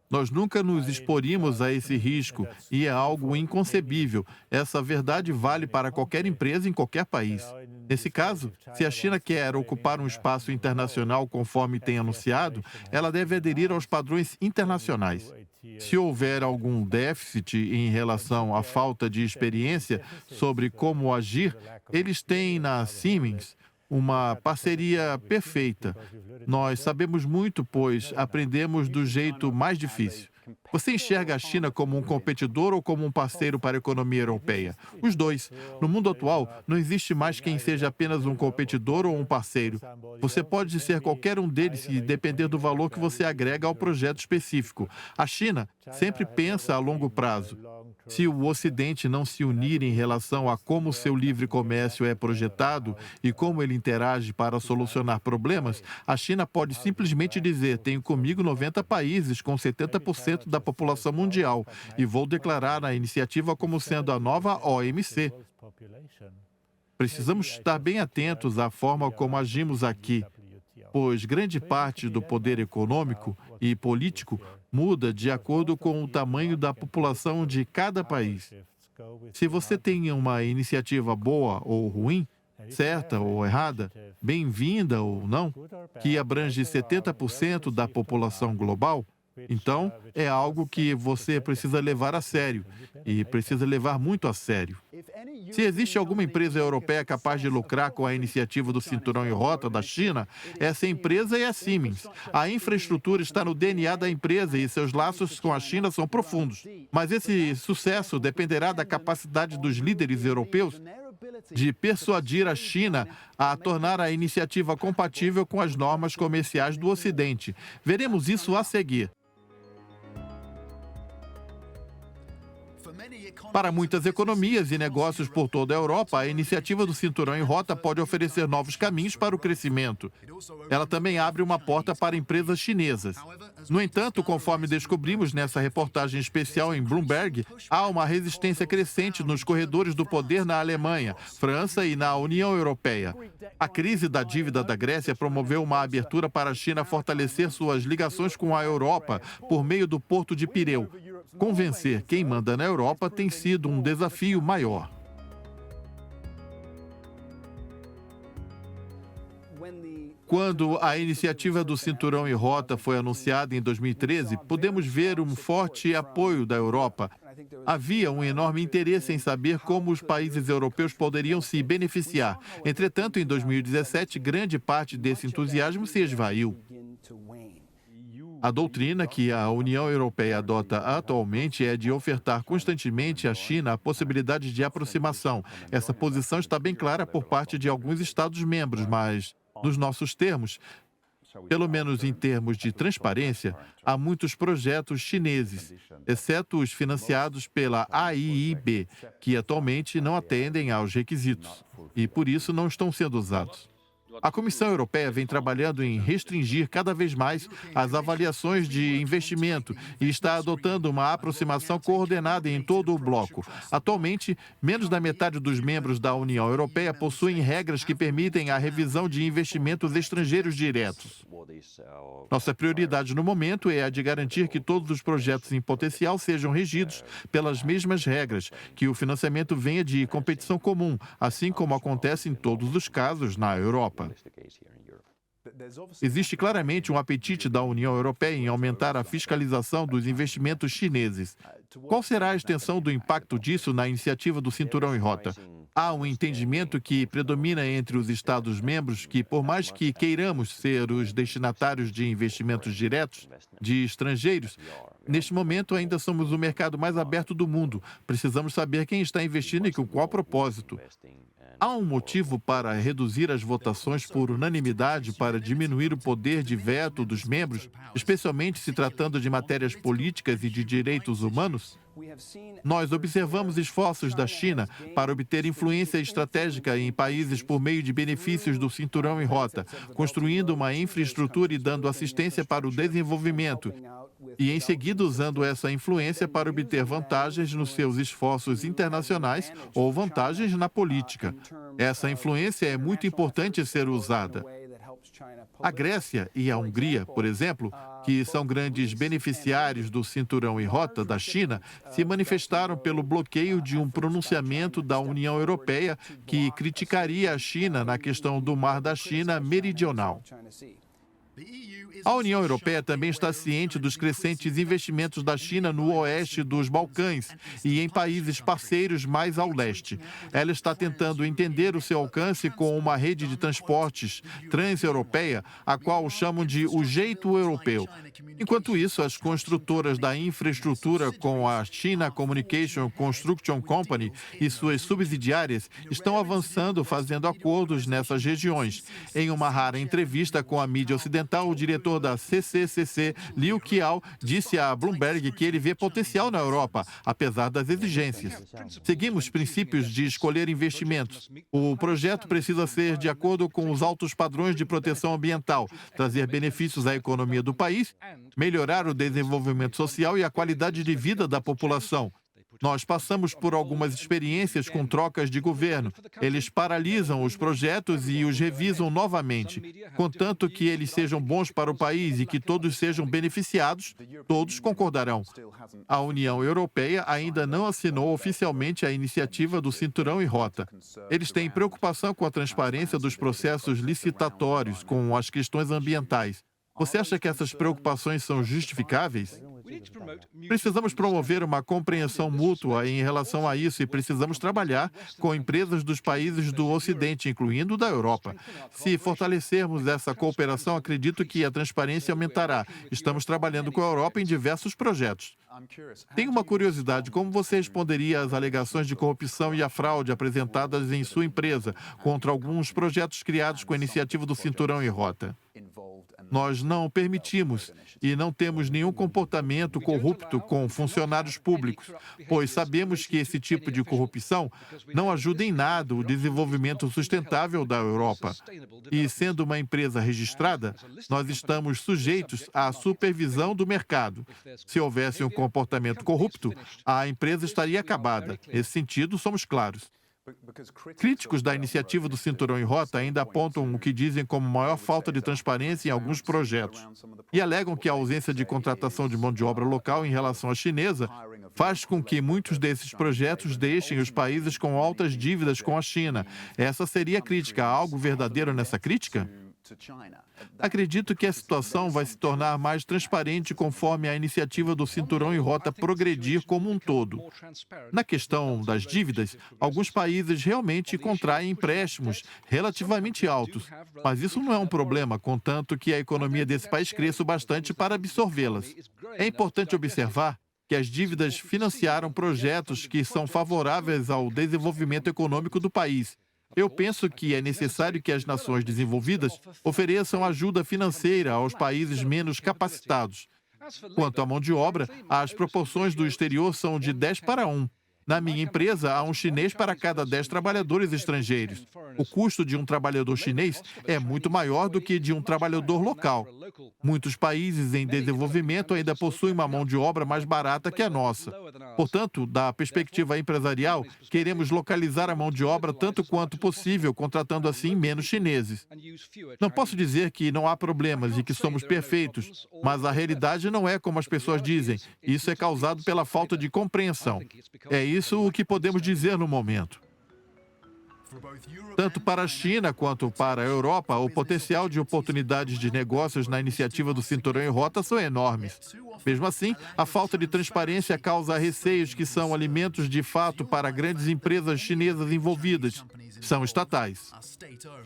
Nós nunca nos exporíamos a esse risco e é algo inconcebível. Essa verdade vale para qualquer empresa em qualquer país. Nesse caso, se a China quer ocupar um espaço internacional conforme tem anunciado, ela deve aderir aos padrões internacionais. Se houver algum déficit em relação à falta de experiência sobre como agir, eles têm na Siemens uma parceria perfeita. Nós sabemos muito, pois aprendemos do jeito mais difícil. Você enxerga a China como um competidor ou como um parceiro para a economia europeia? Os dois. No mundo atual, não existe mais quem seja apenas um competidor ou um parceiro. Você pode ser qualquer um deles e depender do valor que você agrega ao projeto específico. A China sempre pensa a longo prazo. Se o Ocidente não se unir em relação a como seu livre comércio é projetado e como ele interage para solucionar problemas, a China pode simplesmente dizer: tenho comigo 90 países com 70% da população mundial e vou declarar a iniciativa como sendo a nova OMC. Precisamos estar bem atentos à forma como agimos aqui, pois grande parte do poder econômico e político muda de acordo com o tamanho da população de cada país. Se você tem uma iniciativa boa ou ruim, certa ou errada, bem-vinda ou não, que abrange 70% da população global, então é algo que você precisa levar a sério, e precisa levar muito a sério. Se existe alguma empresa europeia capaz de lucrar com a iniciativa do Cinturão e Rota da China, essa empresa é a Siemens. A infraestrutura está no DNA da empresa e seus laços com a China são profundos. Mas esse sucesso dependerá da capacidade dos líderes europeus de persuadir a China a tornar a iniciativa compatível com as normas comerciais do Ocidente. Veremos isso a seguir. Para muitas economias e negócios por toda a Europa, a iniciativa do Cinturão e Rota pode oferecer novos caminhos para o crescimento. Ela também abre uma porta para empresas chinesas. No entanto, conforme descobrimos nessa reportagem especial em Bloomberg, há uma resistência crescente nos corredores do poder na Alemanha, França e na União Europeia. A crise da dívida da Grécia promoveu uma abertura para a China fortalecer suas ligações com a Europa por meio do Porto de Pireu. Convencer quem manda na Europa tem sido um desafio maior. Quando a iniciativa do Cinturão e Rota foi anunciada em 2013, pudemos ver um forte apoio da Europa. Havia um enorme interesse em saber como os países europeus poderiam se beneficiar. Entretanto, em 2017, grande parte desse entusiasmo se esvaiu. A doutrina que a União Europeia adota atualmente é de ofertar constantemente à China a possibilidade de aproximação. Essa posição está bem clara por parte de alguns Estados-membros, mas, nos nossos termos, pelo menos em termos de transparência, há muitos projetos chineses, exceto os financiados pela AIIB, que atualmente não atendem aos requisitos e, por isso, não estão sendo usados. A Comissão Europeia vem trabalhando em restringir cada vez mais as avaliações de investimento e está adotando uma aproximação coordenada em todo o bloco. Atualmente, menos da metade dos membros da União Europeia possuem regras que permitem a revisão de investimentos estrangeiros diretos. Nossa prioridade no momento é a de garantir que todos os projetos em potencial sejam regidos pelas mesmas regras, que o financiamento venha de competição comum, assim como acontece em todos os casos na Europa. Existe claramente um apetite da União Europeia em aumentar a fiscalização dos investimentos chineses. Qual será a extensão do impacto disso na iniciativa do Cinturão e Rota? Há um entendimento que predomina entre os Estados-membros que, por mais que queiramos ser os destinatários de investimentos diretos de estrangeiros, neste momento ainda somos o mercado mais aberto do mundo. Precisamos saber quem está investindo e com qual propósito. Há um motivo para reduzir as votações por unanimidade para diminuir o poder de veto dos membros, especialmente se tratando de matérias políticas e de direitos humanos? Nós observamos esforços da China para obter influência estratégica em países por meio de benefícios do Cinturão e Rota, construindo uma infraestrutura e dando assistência para o desenvolvimento, e em seguida usando essa influência para obter vantagens nos seus esforços internacionais ou vantagens na política. Essa influência é muito importante ser usada. A Grécia e a Hungria, por exemplo, que são grandes beneficiários do Cinturão e Rota da China, se manifestaram pelo bloqueio de um pronunciamento da União Europeia que criticaria a China na questão do Mar da China Meridional. A União Europeia também está ciente dos crescentes investimentos da China no oeste dos Balcãs e em países parceiros mais ao leste. Ela está tentando entender o seu alcance com uma rede de transportes transeuropeia, a qual chamam de o jeito europeu. Enquanto isso, as construtoras da infraestrutura, com a China Communication Construction Company e suas subsidiárias, estão avançando fazendo acordos nessas regiões. Em uma rara entrevista com a mídia ocidental, o diretor da CCCC, Liu Qiao, disse a Bloomberg que ele vê potencial na Europa, apesar das exigências. Seguimos princípios de escolher investimentos. O projeto precisa ser de acordo com os altos padrões de proteção ambiental, trazer benefícios à economia do país, melhorar o desenvolvimento social e a qualidade de vida da população. Nós passamos por algumas experiências com trocas de governo. Eles paralisam os projetos e os revisam novamente. Contanto que eles sejam bons para o país e que todos sejam beneficiados, todos concordarão. A União Europeia ainda não assinou oficialmente a iniciativa do Cinturão e Rota. Eles têm preocupação com a transparência dos processos licitatórios, com as questões ambientais. Você acha que essas preocupações são justificáveis? Precisamos promover uma compreensão mútua em relação a isso e precisamos trabalhar com empresas dos países do Ocidente, incluindo da Europa. Se fortalecermos essa cooperação, acredito que a transparência aumentará. Estamos trabalhando com a Europa em diversos projetos. Tenho uma curiosidade, como você responderia às alegações de corrupção e à fraude apresentadas em sua empresa contra alguns projetos criados com a iniciativa do Cinturão e Rota? Nós não permitimos e não temos nenhum comportamento corrupto com funcionários públicos, pois sabemos que esse tipo de corrupção não ajuda em nada o desenvolvimento sustentável da Europa. E, sendo uma empresa registrada, nós estamos sujeitos à supervisão do mercado. Se houvesse um comportamento corrupto, a empresa estaria acabada. Nesse sentido, somos claros. Críticos da iniciativa do Cinturão e Rota ainda apontam o que dizem como maior falta de transparência em alguns projetos e alegam que a ausência de contratação de mão de obra local em relação à chinesa faz com que muitos desses projetos deixem os países com altas dívidas com a China. Essa seria a crítica. Há algo verdadeiro nessa crítica? Acredito que a situação vai se tornar mais transparente conforme a iniciativa do Cinturão e Rota progredir como um todo. Na questão das dívidas, alguns países realmente contraem empréstimos relativamente altos, mas isso não é um problema, contanto que a economia desse país cresça bastante para absorvê-las. É importante observar que as dívidas financiaram projetos que são favoráveis ao desenvolvimento econômico do país. Eu penso que é necessário que as nações desenvolvidas ofereçam ajuda financeira aos países menos capacitados. Quanto à mão de obra, as proporções do exterior são de 10 para 1. Na minha empresa, há um chinês para cada 10 trabalhadores estrangeiros. O custo de um trabalhador chinês é muito maior do que de um trabalhador local. Muitos países em desenvolvimento ainda possuem uma mão de obra mais barata que a nossa. Portanto, da perspectiva empresarial, queremos localizar a mão de obra tanto quanto possível, contratando assim menos chineses. Não posso dizer que não há problemas e que somos perfeitos, mas a realidade não é como as pessoas dizem. Isso é causado pela falta de compreensão. É isso o que podemos dizer no momento. Tanto para a China quanto para a Europa, o potencial de oportunidades de negócios na iniciativa do Cinturão e Rota são enormes. Mesmo assim, a falta de transparência causa receios que são alimentos de fato para grandes empresas chinesas envolvidas. São estatais.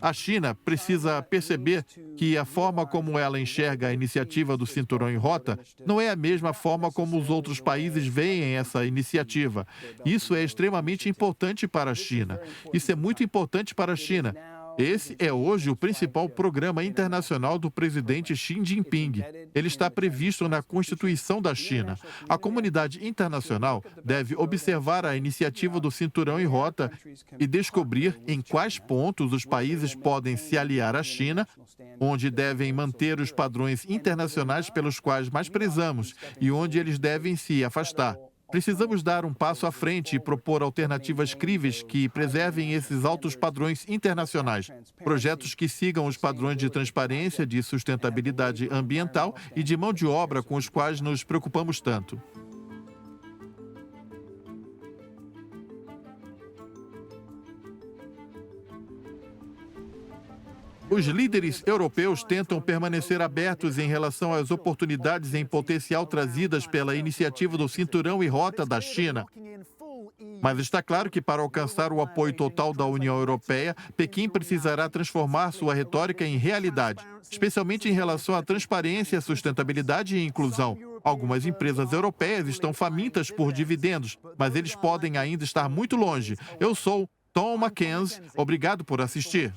A China precisa perceber que a forma como ela enxerga a iniciativa do Cinturão e Rota não é a mesma forma como os outros países veem essa iniciativa. Isso é extremamente importante para a China. Isso é muito importante para a China. Esse é hoje o principal programa internacional do presidente Xi Jinping. Ele está previsto na Constituição da China. A comunidade internacional deve observar a iniciativa do Cinturão e Rota e descobrir em quais pontos os países podem se aliar à China, onde devem manter os padrões internacionais pelos quais mais prezamos e onde eles devem se afastar. Precisamos dar um passo à frente e propor alternativas críveis que preservem esses altos padrões internacionais. Projetos que sigam os padrões de transparência, de sustentabilidade ambiental e de mão de obra com os quais nos preocupamos tanto. Os líderes europeus tentam permanecer abertos em relação às oportunidades em potencial trazidas pela iniciativa do Cinturão e Rota da China. Mas está claro que, para alcançar o apoio total da União Europeia, Pequim precisará transformar sua retórica em realidade, especialmente em relação à transparência, sustentabilidade e inclusão. Algumas empresas europeias estão famintas por dividendos, mas eles podem ainda estar muito longe. Eu sou Tom Mackenzie. Obrigado por assistir.